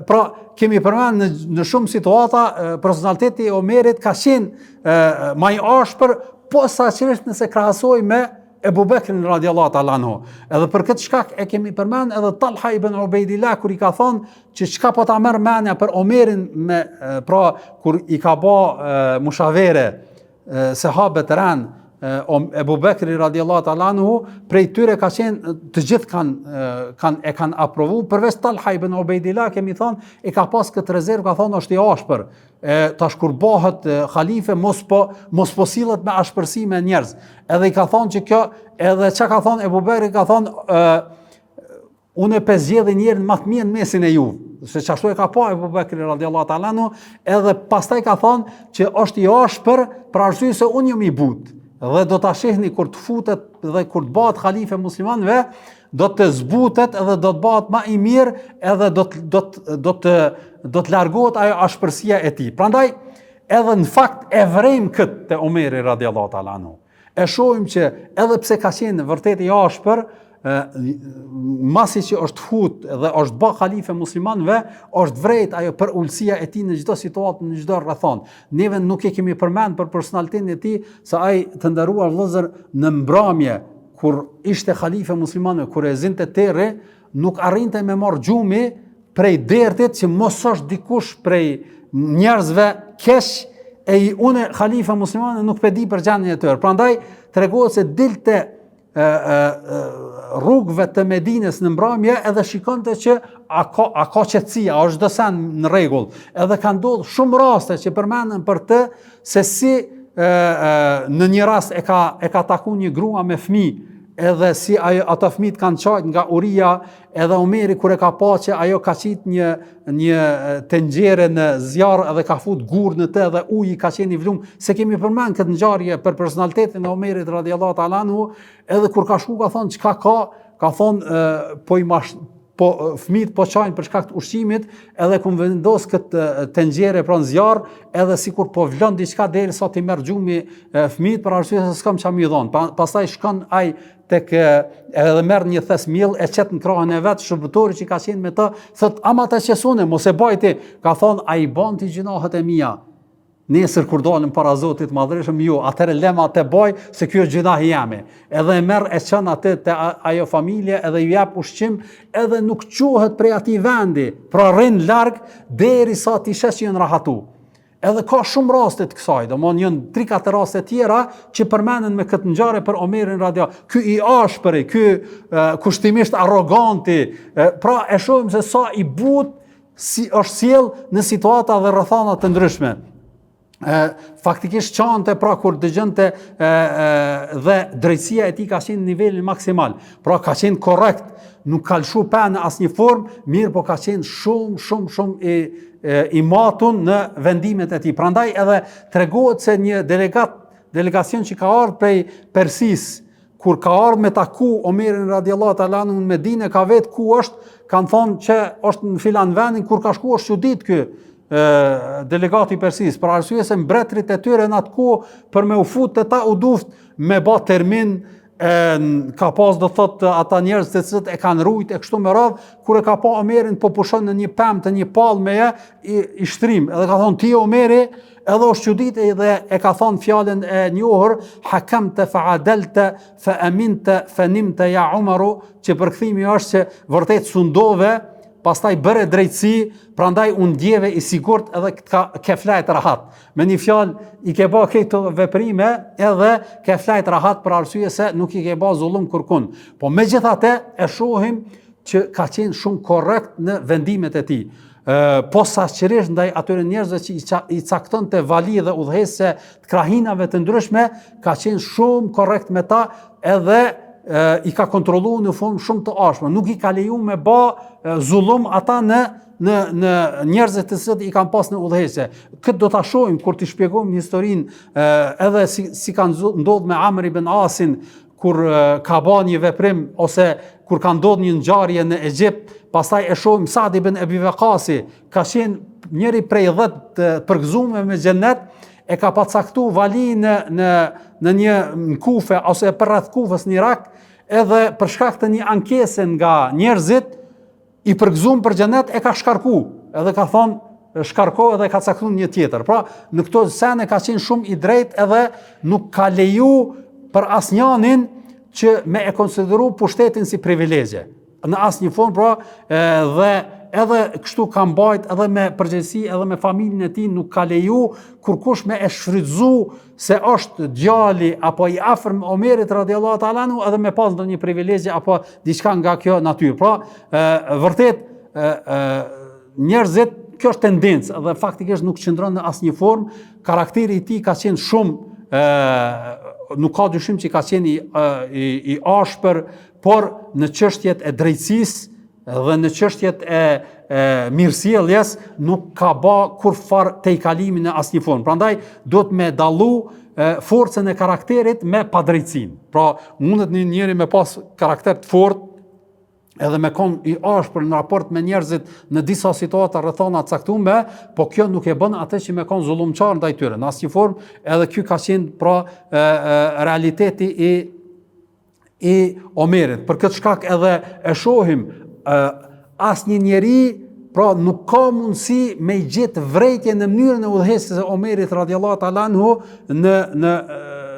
pra kemi përmend në shumë situata personaliteti i Omerit ka qenë më i ashpër, posaçërisht nëse krahasoj me Ebu Bekrin radiallahu ta'ala anhu. Edhe për këtë shkak e kemi përmend edhe Talha ibn Ubaidillah kur i ka thonë që çka po ta merr mendja për Omerin me pra kur i ka bë mushavere sahabët e ran Ebu Bekri radiallahu ta'ala anhu, prej tyre ka qenë të gjithë kanë aprovu, përveç Talha ibn Ubaidillah kemi thonë e ka pas këtë rezervë, ka thonë është i ashpër. Tash kur bëhet halife mos po sillet me ashpërsi me njerëz. Edhe i ka thonë që kjo, edhe çka ka thonë Ebu Bekri, ka thonë unë e zgjedh njerin më të mirë në mesin e juve. Se çashtu e ka pa Ebu Bekri radiallahu ta'ala anhu, edhe pastaj ka thonë që është i ashpër për arsye se unë jam i butë. Dhe do ta shihni kur të futet dhe kur të bëhet halife muslimanëve, do të zbutet edhe do të bëhet më i mirë, edhe do të largohet ajo ashpërsia e tij. Prandaj edhe në fakt e vrejmë këtë te Omeri radiallahu ta'ala anhu. E shohim që edhe pse ka qenë vërtet i ashpër, masi që është fut dhe është bë halife muslimanëve, është vrejt ajo për ulësia e tij në çdo situatë, në çdo rrethon. Neve nuk e kemi përmend për personalitetin e tij, se ai të nderuar vëllezër në mbrëmje kur ishte halife muslimanëve, kur e zinte terri, nuk arrinte me marr gjumi prej dertit që mos është dikush prej njerëzve keq unë khalifa muslimane nuk pe di për gjendjen e tyre. Prandaj tregohet se dilte rrugëve të Medinës në mbrëmje edhe shikonte që a ka qetësi, a është dësen në rregull. Edhe ka ndodhur shumë raste që përmenden për të se si në një rast e ka taku një grua me fëmijë, edhe si ato fëmijët kanë qajt nga uria, edhe Omeri kur e ka pa që ajo ka qit një tenxhere në zjarr edhe ka fut gur në të dhe uji ka qenë i vlum, se kemi përmend këtë ngjarje për personalitetin e Omerit radhiyallahu ta'ala anhu, edhe kur ka shku ka thonë çka ka thonë fëmijët po qajnë për shkak të ushqimit, edhe ku vendos këtë tenxhere pranë zjarr, edhe sikur po vlon diçka derisa ti merr gjumi fëmijët për arsye se s'kam çam i dhon. Pastaj shkon ai tek edhe merr një thes miell e çet në krahën e vet, shërbëtori që ka qenë me të, thot ama ta qesune, mos e baj ti. Ka thon ai bën ti gjinohet e mia. Nesër kur dalëm para Zotit madhreshëm, jo, atëherë lema të baj se kjo gjunahi jame. Edhe e merr e çon atë te ajo familje edhe ju jap ushqim, edhe nuk quhet prej atij vendi, pra rrin larg derisa ti shes që janë rahatu. Edhe ka shumë raste të kësaj, domthonë janë 3-4 raste tjera që përmenden me këtë ngjarje për Omerin radhiyallahu. Ky i ashpëri, ky kushtimisht arroganti, pra e shohim se sa i but si është sjell në situata dhe rrethana të ndryshme. Faktikisht qante pra kur dëgjante dhe drejtësia e tij ka qenë në nivelin maksimal. Pra ka qenë korrekt, nuk ka lshu pa në asnjë formë, mirë po ka qenë shumë i matun në vendimet e tij. Prandaj edhe tregohet se një delegacion që ka ardhur prej Persisë, kur ka ardhur me taku Omerin radhiyallahu ta'ala në Medinë, ka vetë ku është, kanë thonë që është në filan vendin, kur ka shkuar çudit ky delegati Persisë, për arsye se mbretërit e tyre në atë kohë për me u fut të ta u duft me ba termin, ka pas do thot ata njerëz të cilët e kanë rujt e kështu me radh, kur e ka pa Omerin po pushon në një pemë të një pallmeje i shtrim, edhe ka thonë ti Omeri, edhe është çudit edhe e ka thonë fjalën e njohur hakamta fa'adalta fa aminta fa nimta ya Umaru, që përkthimi është se vërtet sundove, pastaj bëre drejtësi, prandaj unë ndjeve i sigurt edhe ke flajt rahat. Me një fjalë i ke bë këto veprime edhe ke flajt rahat për arsye se nuk i ke bë zullum kurkun. Po megjithatë e shohim që ka qenë shumë korrekt në vendimet e tij. Posaçërisht ndaj atyre njerëzve që i caktonte vali dhe udhëhesë të krahinave të ndryshme, ka qenë shumë korrekt me ta edhe i ka kontrolluar në formë shumë të ashme, nuk i ka leju me bë zullum ata në njerëzit të cilët i kanë pas në udhëhesje. Këtë do ta shohim kur t'i shpjegojmë historinë edhe si kanë ndodhur me Amr ibn Asin kur ka bërë një veprim ose kur ka ndodhur një ngjarje në Egjipt, pastaj e shohim Sa'd ibn Abi Waqqasi, ka qenë njëri prej 10 të përgëzuar me xhennet, e ka pacaktu vali në një Kufe ose për rreth Kufës në Irak, edhe për shkak të një ankese nga njerëzit i përgëzuar për xhenet e ka shkarku, edhe ka thonë shkarko edhe ka caktuar një tjetër. Pra në këto sene ka qenë shumë i drejtë edhe nuk ka leju për asnjënin që me e konsideru pushtetin si privilegje në asnjë formë, pra dhe edhe kështu ka mbajt edhe me përgjegjësi edhe me familjen e tij, nuk ka leju kurkush me e shfrytzu se është djali apo i afërm Omerit radhiyallahu ta'ala anhu edhe me pas ndonjë privilegje apo diçka nga kjo natyrë. Pra vërtet njerëzit, kjo është tendencë dhe faktikisht nuk qëndron në asnjë formë. Karakteri i tij ka qenë shumë nuk ka dyshim që ka qenë i ashpër, por në çështjet e drejtësisë dhe në çështjet e mirësjelljes nuk ka bë kurfar tejkalimi në asnjë formë. Prandaj duhet me dallu forcën e karakterit me padrejtësinë. Pra mundet një njeri me pas karakter të fortë edhe me kon i ashpër në raport me njerëzit në disa situata rrethana të caktuara, po kjo nuk e bën atë që me kon zullumçar ndaj tyre në asnjë formë, edhe ky ka qenë pra realiteti i Omerit. Për këtë shkak edhe e shohim asnjë njeri pra nuk ka mundësi me i gjetë vrejtje në mënyrën e udhëhesjes së Omerit radhiyallahu ta'ala anhu në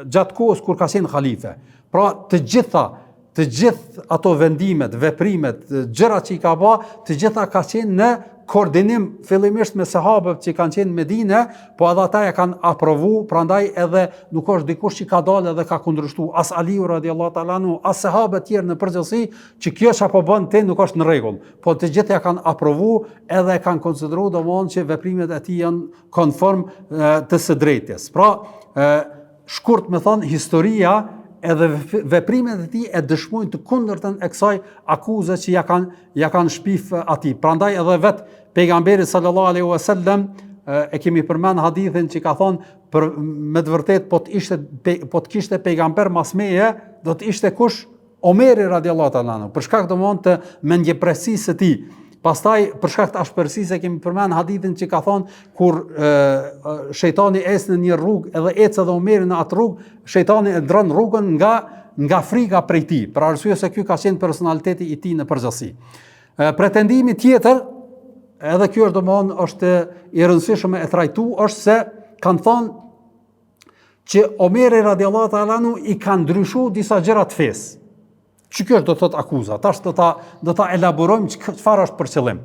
gjatë kohës kur ka qenë halife. Pra të gjitha të gjithë ato vendimet, veprimet, gjërat që i ka bë, të gjitha ka qenë në koordinim fillimisht me sahabët që kanë qenë në Medinë, po edhe ata e kanë aprovu, prandaj edhe nuk është dikush që ka dalë edhe ka kundërshtuar, as Aliu radiallahu ta'ala anhu, as sahabët tjerë në përgjithësi, që kjo çapo bën ti nuk është në rregull, po të gjithë ja kanë aprovu edhe kanë konsideruar domosdoshmë që veprimet e tij janë konform të së drejtës. Pra, shkurt me thënë, historia edhe veprimet e tij e dëshmojnë të kundërtën e kësaj akuze që ja kanë shpif atij. Prandaj edhe vet pejgamberi sallallahu alaihi wasallam e kemi përmend hadithin që ka thonë me të vërtet po të kishte pejgamber mas meje, do të ishte kush? Omeri radiallahu ta'ala anhu, për shkak domosdoshmë të mendjepresisë së tij. Pastaj për shkak të ashpërsisë kemi përmend hadithin që ka thonë kur shejtani ecë në një rrugë edhe ecë edhe Omeri në atë rrugë, shejtani e ndron rrugën nga frika prej tij, për arsye se ky ka qenë personaliteti i tij në përgjithësi. Pretendimi tjetër, edhe ky është domosdoshmë është i rëndësishëm e trajtuar, është se kanë thonë që Omeri radiallahu ta'ala anhu i ka ndryshuar disa gjëra të fesë. Që kjo do të thotë akuza, tash do ta elaborojmë çfarë është për qëllim.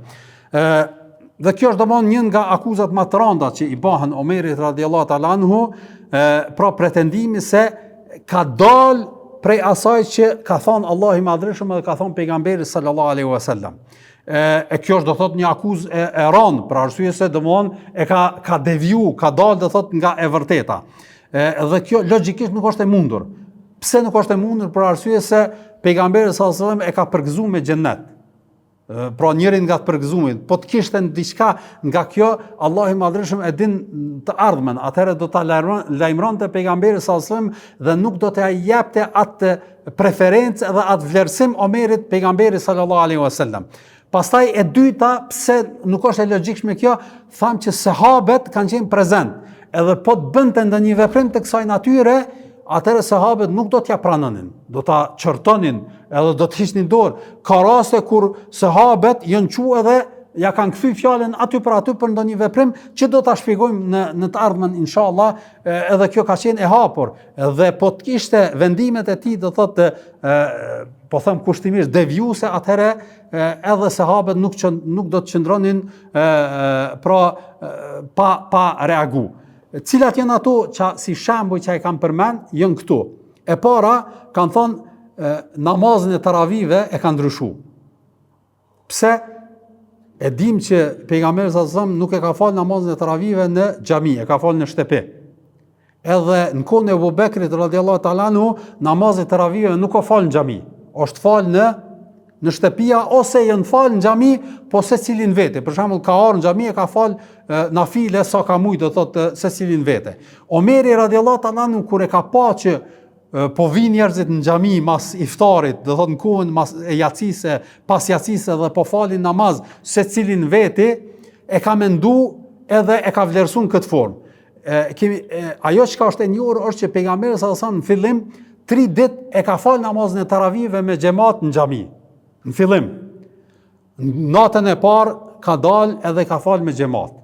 Dhe kjo është domosdoshmë një nga akuzat më të rënda që i bëhen Omerit radiallahu ta'ala anhu, pra pretendimi se ka dalë prej asaj që ka thonë Allahu i Madhërisht dhe ka thonë pejgamberi sallallahu alaihi wasallam. E kjo është do thotë një akuzë e rëndë, për arsye se domosdoshmë e ka deviju, ka dalë do thotë nga e vërteta. Dhe kjo logjikisht nuk është e mundur. Pse nuk është e mundur? Për arsye se pejgamberi sallallahu alaihi wasallam e ka përgëzuar me xhennet. Pra njërin nga të përgëzumit, po të kishte diçka nga kjo, Allahu i Madhërisht e din të ardhmen, atëherë do ta lajmëronte pejgamberi sallallahu alaihi wasallam dhe nuk do t'a jepte atë preferencë dhe atë vlerësim Omerit pejgamberi sallallahu alaihi wasallam. Pastaj e dyta, pse nuk është e logjikshme kjo, thamë që sahabët kanë qenë prezent, edhe po të bënte ndonjë veprim të kësaj natyre, atëherë sahabët nuk do t'ja pranonin, do t'a çortonin, edhe do të hiqnin dorë. Ka raste kur sahabët janë quajtur edhe ja kanë kthy fjalën aty për ndonjë veprim që do ta shpjegojmë në të ardhmen inshallah, edhe kjo ka qenë e hapur. Edhe po të kishte vendimet e tij, do thotë po them kushtimisht devijuese, atëherë edhe sahabët nuk do të qëndronin pa reagu. Cilat janë ato që si shembuj që ai kanë përmend, janë këtu. E para kanë thonë namazin e taravive e kanë ndryshuar. Pse? E dim që pejgamberi sallallahu alajhi wasallam nuk e ka falë namazin e taravive në xhami, e ka falë në shtëpi. Edhe në kohën e Abu Bekrit radhiyallahu ta'ala anhu, namazin e taravive nuk o falë në xhami, është falë në shtëpia ose janë falë në xhami, po secilin vete. Për shembull, ka ardhur në xhami e ka falë nafile sa ka mujt, do thotë secilin vete. Omeri radhiyallahu ta'ala anhu kur e ka pa që po vinë njerëzit në xhami mas iftarit, do thotë në kohën mas e yacisë, pas yacisë dhe po falin namaz secilin vete, e ka mendu edhe e ka vlerësuar në këtë formë. Ajo që është e njohur është që pejgamberi sallallahu alajhi wasallam në fillim 3 ditë e ka falë namazin e taravive me xhamat në xhami. Në fillim, natën e parë ka dalë edhe ka falë me xhamat.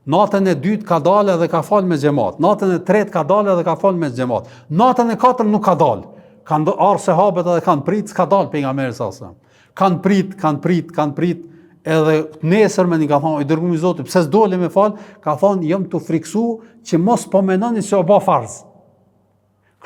Natën e dytë ka dalë edhe ka falë me xhamat. Natën e tretë ka dalë edhe ka falë me xhamat. Natën e katërt nuk ka dalë. Kanë ardhur sahabët edhe kanë prit, s'ka dalë pejgamberi sallallahu alajhi wasallam. Kanë prit, edhe nesër me një ka thonë, i dërguari i Zotit, pse s'dole me fal? Ka thonë, jam të friksu që mos po mendoni se o bë farz.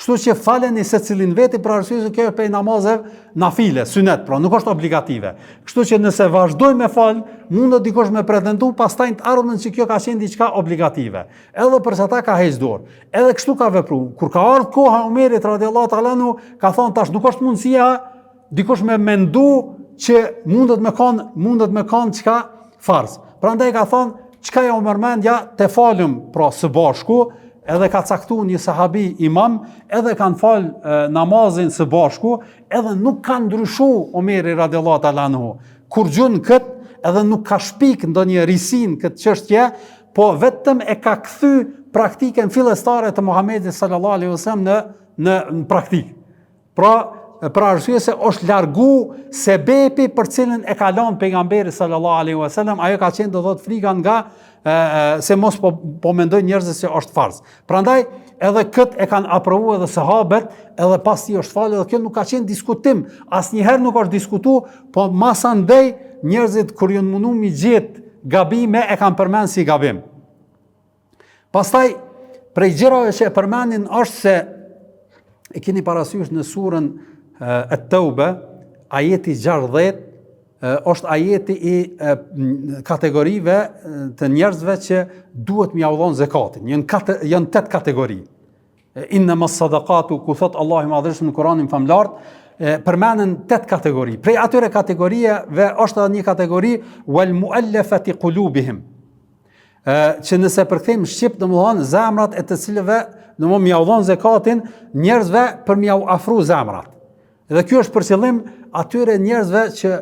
Kështu që faleni secilin veti, për arsye se kjo është prej namazeve nafile, sunet, pra nuk është obligative. Kështu që nëse vazhdoj me fal, mund të dikush me pretendu pastaj të ardhmen që kjo ka qenë diçka obligative. Edhe përsa ta ka heq dorë. Edhe kështu ka vepruar. Kur ka ardhur koha e Omerit radhiyallahu ta'ala anhu, ka thonë tash nuk është mundësia dikush me mendu që mundet me kanë çka farz. Prandaj ka thonë, çka ja u mërmendja te falëm pra së bashku, edhe ka caktuar një sahabi imam, edhe kanë falë namazin së bashku, edhe nuk ka ndryshuar Omeri radhiyallahu ta'ala anhu. Kur gjun kët, edhe nuk ka shpik ndonjë risin këtë çështje, po vetëm e ka kthy praktikën fillestare të Muhamedit sallallahu alaihi wasallam në praktikë. Pra, për arsye se është largu sebepi për cilën e ka lënë pejgamberi sallallahu alaihi wasallam, ajo ka qenë do thot frika nga se mos po mendojnë njerëzit se është farz. Prandaj edhe këtë e kanë aprovuar edhe sahabët, edhe pas tij është falë, edhe kjo nuk ka qenë diskutim, asnjëherë nuk është diskutuar, po masandej njerëzit kur janë mundu mi gjetë gabime e kanë përmend si gabim. Pastaj prej gjërave që e përmendin është se e keni parasysh në surën At-Tauba, ajeti 60 është ajeti i kategorive të njerëzve që duhet mi udhon zakatin. Janë 8 kategori. Innamas sadaqatu, ku thot Allahu i Madhërisht në Kur'anin famlar, përmenden 8 kategori. Prej atyre kategorive është edhe një kategori wal muallafati qulubihim. Që nëse përkthejmë shqip, domethënë zemrat e të cilëve domethënë mi udhon zakatin njerëzve për mi afru zemrat. Dhe kjo është për qëllim atyre njerëzve që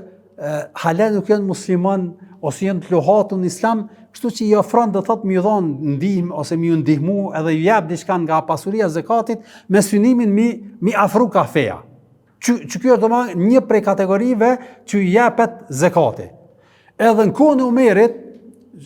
hala nuk janë musliman ose janë të luhatur në islam, kështu që i ofron do thot mi dhon ndihmë ose mi ndihmu edhe ju jap diçka nga pasuria e zakatit me synimin mi afru kafeja. Që kjo është domosdoshmë një prej kategorive që i japet zakati. Edhe në kohën e Omerit,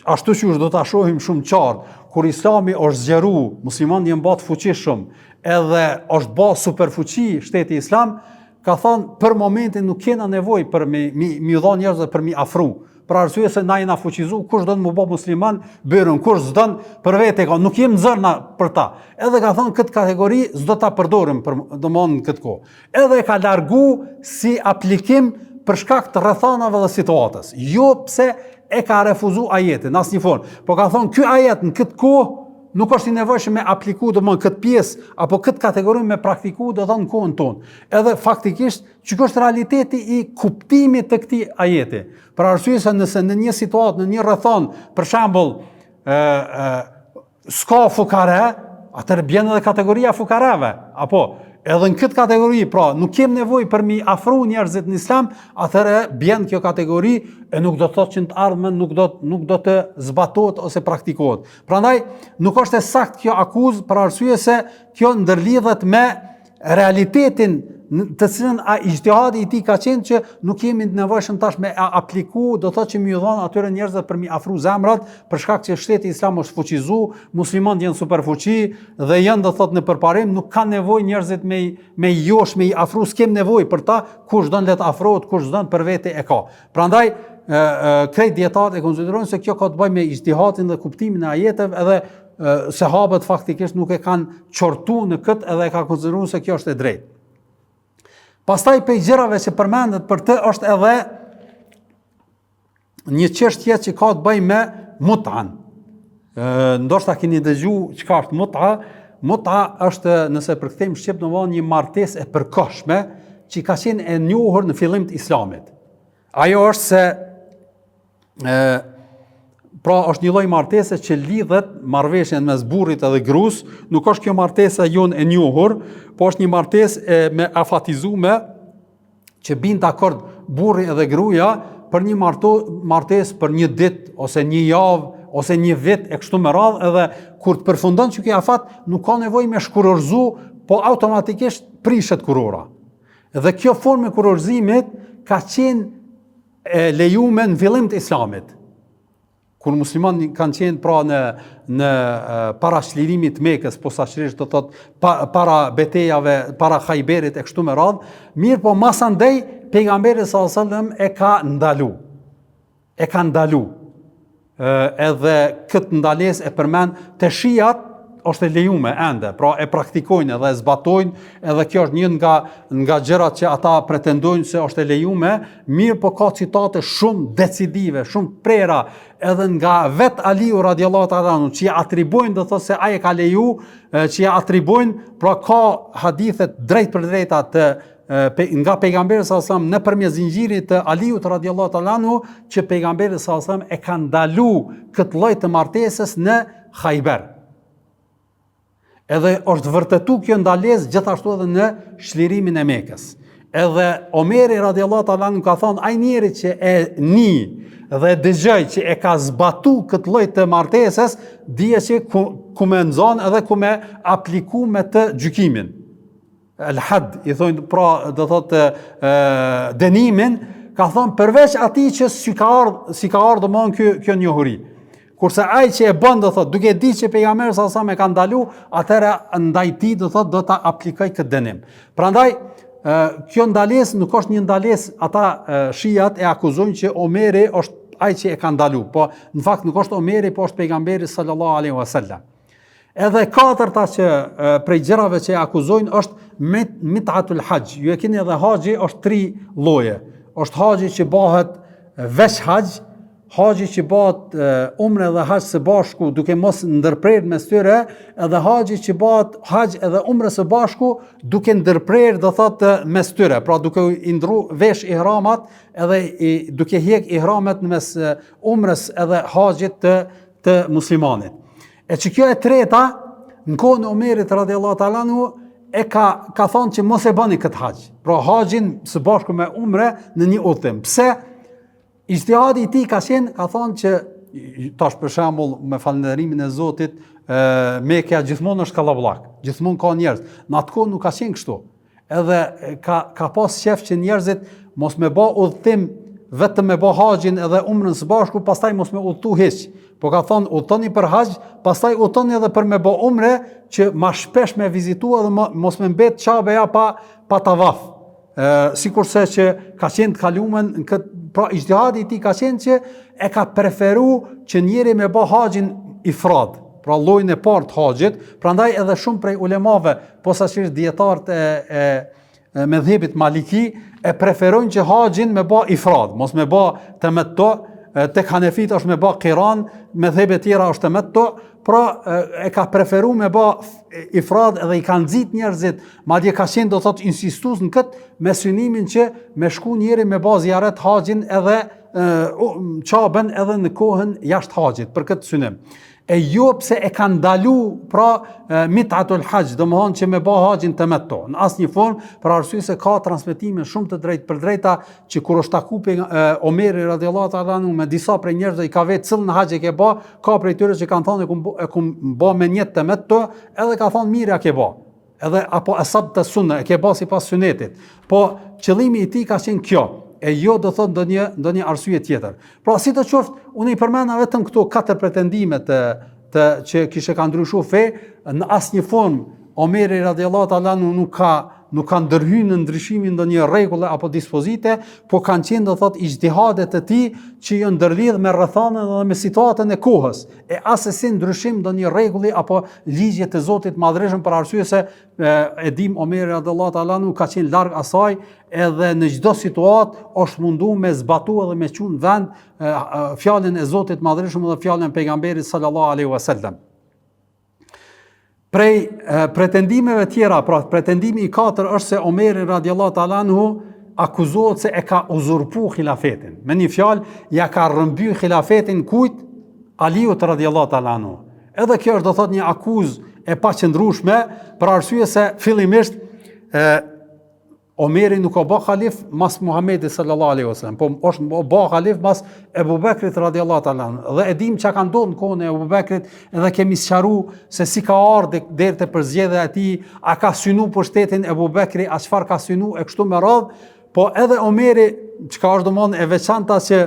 ashtu që do ta shohim shumë qartë, kur Islami është zgjeru, muslimanët janë bërë të fuqishëm, edhe është bërë superfuqi shteti Islam, ka thonë për momentin nuk kena nevojë për mi dhon njerëzve për mi afru. Për arsye se na jena fuqizu, kush do të më bë musliman, bërën, kush s'don për vete ka, nuk jem zërna për ta. Edhe ka thonë këtë kategori s'do ta përdorim për domosdoshmë këtë kohë. Edhe e ka largu si aplikim për shkak të rrethanave dhe situatës. Jo pse e ka refuzu ajetin, në asnjë formë. Po ka thonë ky ajet në këtë kohë nuk është i nevojshëm me apliku domosdoshmë këtë pjesë apo këtë kategori me praktiku do thonë në kohën tonë. Edhe faktikisht që është realiteti i kuptimit të këtij ajeti. Për arsye se nëse në një situatë, në një rrethon, për shembull, s'ka fukare, atëherë bjen edhe kategoria fukarave, apo edhe në këtë kategori, pra nuk kem nevojë për mi afru njerëzit në islam, atëherë bjen kjo kategori e nuk do të thotë që në të ardhmen nuk do të zbatohet ose praktikohet. Prandaj nuk është e saktë kjo akuzë për arsye se kjo ndërlidhet me realitetin të cilën ijtihadi i tij ka qenë që nuk jemi të nevojshëm tash me apliku, do thotë që mi dhon atyre njerëzve për mi afru zemrat, për shkak që shteti islam është fuqizu, muslimanët janë superfuqi dhe janë do thotë në përparim, nuk ka nevojë njerëzit me josh, me i afru, s'kem nevojë për ta, kush don le të afrohet, kush s'don për vete e ka. Prandaj krejt dietarët e konsiderojnë se kjo ka të bëjë me ijtihadin dhe kuptimin e ajeteve, edhe sahabët faktikisht nuk e kanë qortu në këtë edhe e ka konsideruar se kjo është e drejtë. Pastaj pe gjërave që përmendet për të është edhe një çështje që ka të bëjë me mut'an. Ndoshta keni dëgjuar çka është mut'a. Mut'a është, nëse përkthejmë shqip, domosdoshmë një martesë e përkohshme që ka qenë e njohur në fillim të islamit. Ajo është se pra është një lloj martese që lidhet marrëveshjen mes burrit edhe gruas, nuk është kjo martesa jonë e njohur, po është një martesë me afatizume që bin dakord burri edhe gruaja për një martesë për një ditë ose një javë ose një vit e kështu me radhë, edhe kur të përfundon që kjo afat nuk ka nevojë me shkurorzu, po automatikisht prishet kurora. Dhe kjo formë e kurorzimit ka qenë lejuar në fillim të islamit. Kur muslimanët kanë qenë pra në para çlirimit të Mekës, posaçërisht do thotë para betejave, para Khajberit e kështu me radhë, mirë po masandej pejgamberi sallallahu alajhi wasallam e ka ndalu. Edhe këtë ndalesë e përmend te shiat është e lejuar ende, pra e praktikojnë edhe e zbatojnë, edhe kjo është një nga gjërat që ata pretendojnë se është e lejuar, mirë po ka citate shumë decisive, shumë prera, edhe nga vet Aliu radiallahu ta'ala anhu, që atribojnë do thotë se ai e ka leju, që atribojnë, pra ka hadithe drejt për drejta nga pejgamberi sallallahu alajhi wasallam nëpërmjet zinxhirit të Aliut radiallahu ta'ala anhu, që pejgamberi sallallahu alajhi wasallam e ka ndalu këtë lloj të martesës në Khajber. Edhe është vërtetu kjo ndalesë gjithashtu edhe në çlirimin e Mekës. Edhe Omeri radiallahu ta'ala anhu ka thonë, ai njeri që e ni dhe dëgjoj që e ka zbatu këtë lloj të martesës, dije që ku me nxon edhe ku me apliku me të gjykimin. el-had, i thonë pra do thotë dënimin, ka thonë përveç atij që si ka ardhur domthon kjo njohuri. Kurse ai që e bën do thotë duke ditë që pejgamberi sa më ka ndalu, atëra ndaj tij do thotë do ta aplikoj këtë dënim. Prandaj kjo ndalesë nuk është një ndalesë, ata shiat e akuzojnë që Omeri është ai që e ka ndalu, po në fakt nuk është Omeri, po është pejgamberi sallallahu alaihi wasallam. Edhe katërta që prej gjërave që e akuzojnë është mit'atul hajj. Ju e keni edhe haxhi është 3 lloje. Është haxhi që bëhet veç haxh, haxhi që bëhet umre dhe haxh së bashku duke mos ndërprerë mes tyre, edhe haxhi që bëhet haxh edhe umre së bashku duke ndërprerë do thotë mes tyre, pra duke i ndru vesh ihramat edhe duke hjek ihramet në mes umres edhe haxhit të muslimanit. E që kjo e treta, në kohën e Omerit radhiyallahu ta'ala anhu e ka thonë që mos e bëni këtë haxh. Pra haxhin së bashku me umre në një udhtim. Pse? Ijtihadi i tij ka thonë që tash për shembull me falënderimin e Zotit, Mekja gjithmonë është kallabllak, gjithmonë ka njerëz. Në atë kohë nuk ka qenë kështu. Edhe ka pas shef që njerëzit mos me bë udhtim vetëm me bë haxhin edhe umrën së bashku, pastaj mos me udhtu hiç. Po ka thonë udhtoni për haxh, pastaj udhtoni edhe për me bë umre që ma shpesh me vizitua dhe mos me mbet Qabeja pa tavaf. Sikurse që ka qenë të kalumen në këtë, pra ijtihadi i tij ka qenë që e ka preferu që njeri me bë haxhin ifrad, pra llojin e parë të haxhit, prandaj edhe shumë prej ulemave, posaçërisht dietarët e medhhebit Maliki e preferojnë që haxhin me bë ifrad, mos me bë tamattu. Tek Hanefit është me bë qiran, medhhebe tjera është tamattu, pra e ka preferu me bë ifrad edhe i kanë nxit njerëzit, madje ka qenë do thotë insistues në këtë me synimin që me shku njeri me bë ziaret haxhin edhe Qaben edhe në kohën jashtë haxhit për këtë synim. E jo pse e kanë ndalu pra mit'atul hajj, domthonjë që me bë haxhin tamattu. Në asnjë formë, për arsye se ka transmetime shumë të drejtë për drejta që kur është taku Omeri radhiyallahu ta'ala anhu me disa prej njerëzve i ka vetë cëllën haxh e ke bë, ka prej tyre që kanë thonë e kum bë me një tamattu, edhe ka thonë mirë ja ke bë. Edhe apo asab të sunne, e ke bë sipas sunetit. Po qëllimi i tij ka qenë kjo. E jo do thot ndonjë arsye tjetër. Pra si të qoftë, unë i përmenda vetëm këto 4 pretendime që kishe ka ndryshuar fe, në asnjë formë Omeri radhiyallahu ta'ala nuk ka ndërhyrë në ndryshimin ndonjë rregulle apo dispozite, po kanë qenë do thot ijtihadet e tij që janë ndërlidh me rrethanën dhe me situatën e kohës. E asesi ndryshim ndonjë rregulli apo ligje të Zotit Madhreshëm, për arsye se e dim Omeri radhiyallahu ta'ala ka qenë larg asaj, edhe në çdo situatë është munduar me zbatu edhe me qenë vend fjalën e Zotit Madhreshëm dhe fjalën e pejgamberit sallallahu alaihi wasallam. Prej pretendimeve tjera, pra pretendimi i 4 është se Omeri radhiyallahu ta'ala anhu akuzohet se e ka uzurpu khilafetin. Me një fjalë, ja ka rrëmby khilafetin kujt? Aliut radhiyallahu ta'ala anhu. Edhe kjo është do thot një akuzë e paqëndrueshme, për arsye se fillimisht Omeri nuk o bë khalif mas Muhamedit sallallahu alaihi wasallam, po është bë khalif mas Ebu Bekrit radhiyallahu ta'ala anhu. Dhe e dim çka ka ndodhur në kohën e Ebu Bekrit, edhe kemi sqaruar se si ka ardhur deri te përzgjedhja e tij, a ka synu për shtetin Ebu Bekri, a çfarë ka synu e kështu me radhë, po edhe Omeri, çka është domosdoshmë e veçanta që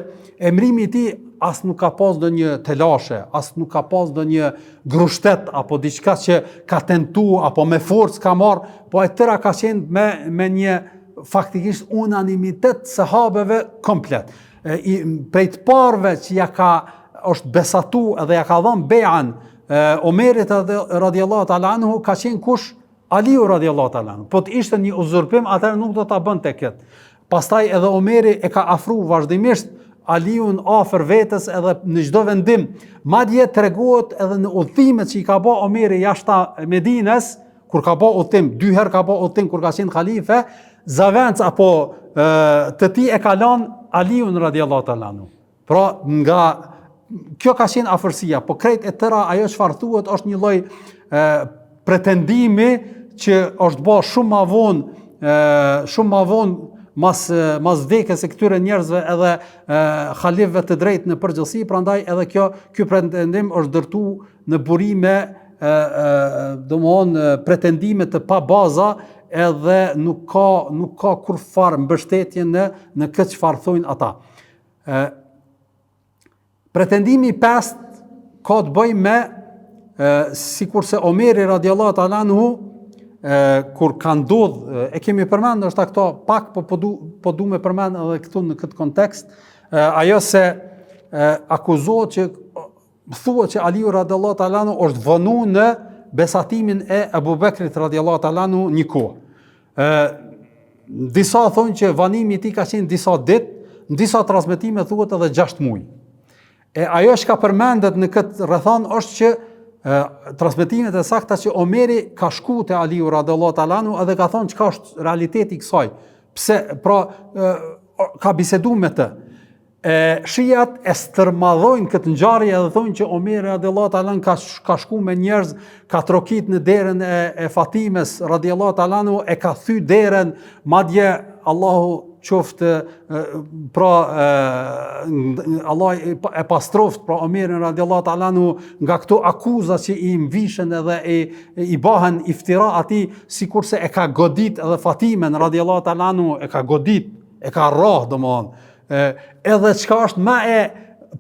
emrimi i tij as nuk ka pas ndonjë telashe, as nuk ka pas ndonjë grushtet apo diçka që ka tentu apo me forcë ka marr, po e tëra ka qenë me një faktikisht unanimitet sahabeve komplet. Prej të parëve që është besatu edhe ja ka dhënë bean Omerit radhiyallahu ta'ala anhu ka qenë kush? Aliu radhiyallahu ta'ala anhu. Po të ishte një uzurpim, atëherë nuk do ta bënte këtë. Pastaj edhe Omeri e ka afruar vazhdimisht Aliun afër vetes edhe në çdo vendim. Madje tregohet edhe në udhëtimet që i ka bë Omeri jashtë Medinës, kur ka bë udhëtim, 2 herë ka bë udhëtim kur ka qenë halife, zavenc apo të tij e ka lënë Aliun radhiyallahu ta'ala anhu. Pra nga kjo ka qenë afërsia, po krejt e tëra ajo çfarë thuhet është një lloj pretendimi që është bë shumë më vonë mas vdekjes së këtyre njerëzve edhe halifëve të drejtë në përgjithësi, prandaj edhe ky pretendim është dërtuar në burime, domthonë pretendime të pa baza, edhe nuk ka kur farë mbështetje në këtë çfarë thojnë ata. Pretendimi i pestë ka të bëjë me sikurse Omeri radiallahu ta'ala anhu kur ka ndodhur, e kemi përmendur është këto pak, po du me përmend edhe këtu në këtë kontekst, ajo se akuzohet që thuhet që Aliu radiallahu ta'ala anhu është vënë në besatimin e Abu Bekrit radiallahu ta'ala anhu një kohë. Disa thonë që vanimi i tij ka qenë disa ditë, në disa transmetime thuhet edhe 6 muaj. Ajo që ka përmendet në këtë rrethon është që transmetimet e sakta që Omeri ka shku te Aliu radiallahu ta'ala anhu edhe ka thonë çka është realiteti i kësaj. Pse, pra ka bisedu me të. Shiat e stërmadhojnë këtë ngjarje dhe thonë që Omeri radiallahu ta'ala anhu ka shku me njerëz, ka trokit në derën e Fatimes radiallahu ta'ala anhu, e ka thy derën, madje Allahu qoftë, pra Allah e pastroft pra Omerin radiallahu ta'ala anhu nga këto akuza që i mvishen edhe i bahen iftira atij, sikurse e ka godit edhe Fatimen radiallahu ta'ala anhu, e ka godit, e ka rrah domethënë. Edhe çka është më e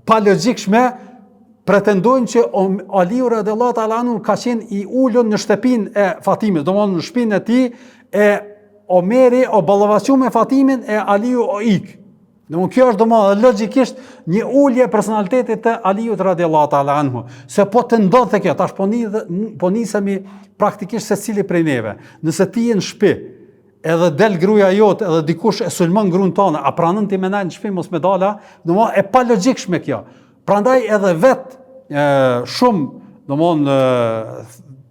palogjikshme, pretendojnë që Aliu radiallahu ta'ala anhu ka qenë i ulur në shtëpinë e Fatimes, domethënë në shtëpinë e tij, Omeri o ballavaçu me Fatimin e Aliu o ik. Domthonjë kjo është domosdoshmë logjikisht një ulje personalitetit të Aliut radiallahu ta'ala anhu. Se po të ndodhte kjo, tash po nisemi praktikisht secili prej neve. Nëse ti je në shtëpi, edhe del gruaja jote, edhe dikush e sulmon gruan tonë, a pranon ti me ndaj në shtëpi mos me dala? Domthonjë e pa logjikshme kjo. Prandaj edhe vet shumë, domthonjë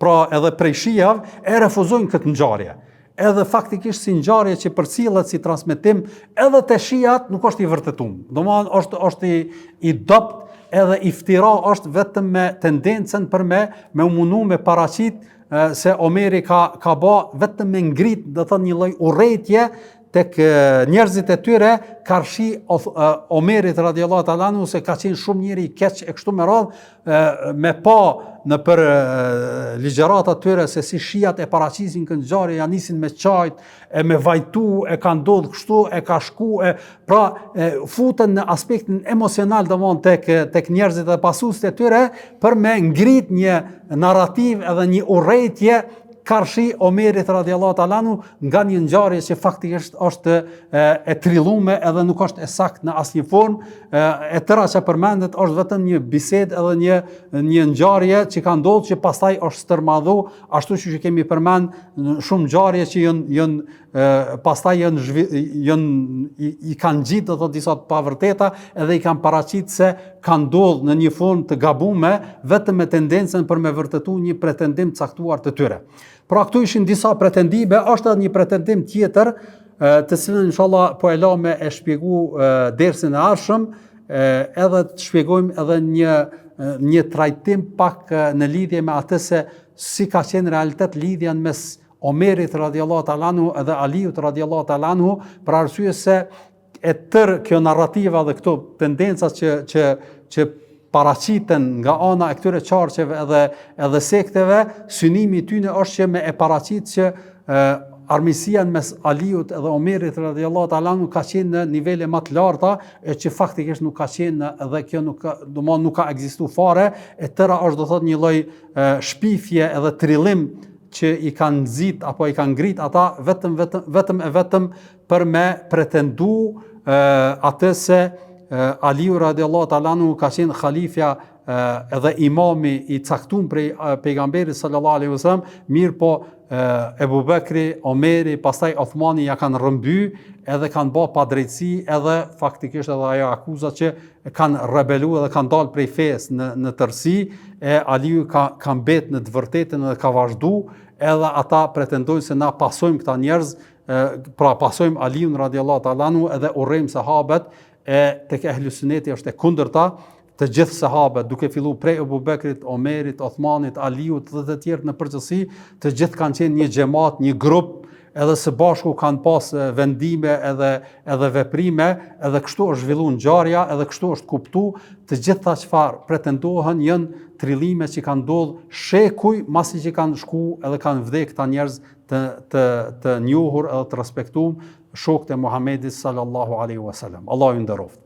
pra edhe prej shijave e refuzojnë këtë ngjarje. Edhe faktikisht si ngjarje që përcillet si transmetim edhe te shijat nuk është i vërtetuar. Domethënë është i dopt, edhe iftira është vetëm me tendencën për me u mundu me paraqit se Omeri ka bë vetëm me ngrit, do thonë një lloj urrëtie tek njerëzit e tyre, karshi Omerit radiallahu ta'ala anhu se ka qenë shumë njëri i keq e kështu me radhë, me pa në për ligjëratat tyre se si shijat e paraqisin këtë ngjarje, ja nisin me çajt, e me vajtu, e ka ndodhur kështu, e ka shku, pra futen në aspektin emocional domthonë tek njerëzit e pasuesit e tyre për me ngrit një narrativ edhe një urrëtie karshi Omerit radiallahu ta'ala anhu nga një ngjarje që faktikisht është e trillume edhe nuk është e saktë në asnjë formë. E tëra që përmendet është vetëm një bisedë edhe një ngjarje që ka ndodhur që pastaj është stërmadhu, ashtu që kemi përmend shumë ngjarje që pastaj i kanë gjitë ato disa të pavërteta edhe i kanë paraqit se kanë ndodhur në një formë të gabuar vetëm me tendencën për me vërtetuar një pretendim caktuar të tyre. Pra këtu ishin disa pretendime, është edhe një pretendim tjetër, të cilën inshallah po e la me e shpjegu dersin e ardhshëm, edhe të shpjegojmë edhe një trajtim pak në lidhje me atë se si ka qenë realitet lidhja mes Omerit radiallahu ta'ala anhu edhe Aliut radiallahu ta'ala anhu, për arsye se e tërë kjo narrativa dhe këto tendencat që paraqiten nga ana e këtyre qarqeve edhe sekteve, synimi i tyre është që me e paraqit që armisia mes Aliut dhe Omerit radiallahu ta'ala anhu ka qenë në nivele më të larta, e që faktikisht nuk ka qenë dhe kjo nuk ka ekzistuar fare, e tëra është do thot një lloj shpifje edhe trillim që i kanë nxit apo i kanë ngrit ata vetëm për me pretendu atë se Aliu radiallahu ta'ala anhu ka qenë khalifja edhe imami i caktuar prej pejgamberit sallallahu alaihi wasallam, mirë po Ebu Bekri, Omeri, pastaj Othmani ja kanë rrëmby edhe kanë bë padrejtësi edhe faktikisht edhe ajo akuza që kanë rebelu edhe kanë dalë prej fesë në tërësi, e Aliu ka mbet në të vërtetën edhe ka vazhdu, edhe ata pretendojnë se na pasojmë këta njerëz, pra pasojmë Aliun radiallahu ta'ala anhu edhe urrejmë sahabët, tek ehli sunneti është e kundërta, të gjithë sahabët, duke filluar prej Abu Bekrit, Omerit, Othmanit, Aliut dhe të tjerë në përgjithësi, të gjithë kanë qenë një xhamat, një grup edhe së bashku kanë pas vendime edhe veprime, edhe kështu është zhvilluar ngjarja, edhe kështu është kuptu, të gjitha çfarë pretendohen janë trillime që kanë ndodhur shekuj masi që kanë shku edhe kanë vdekë këta njerëz të njohur edhe të respektuar shokët e Muhamedit sallallahu alaihi wasallam. Allahu ju nderoft.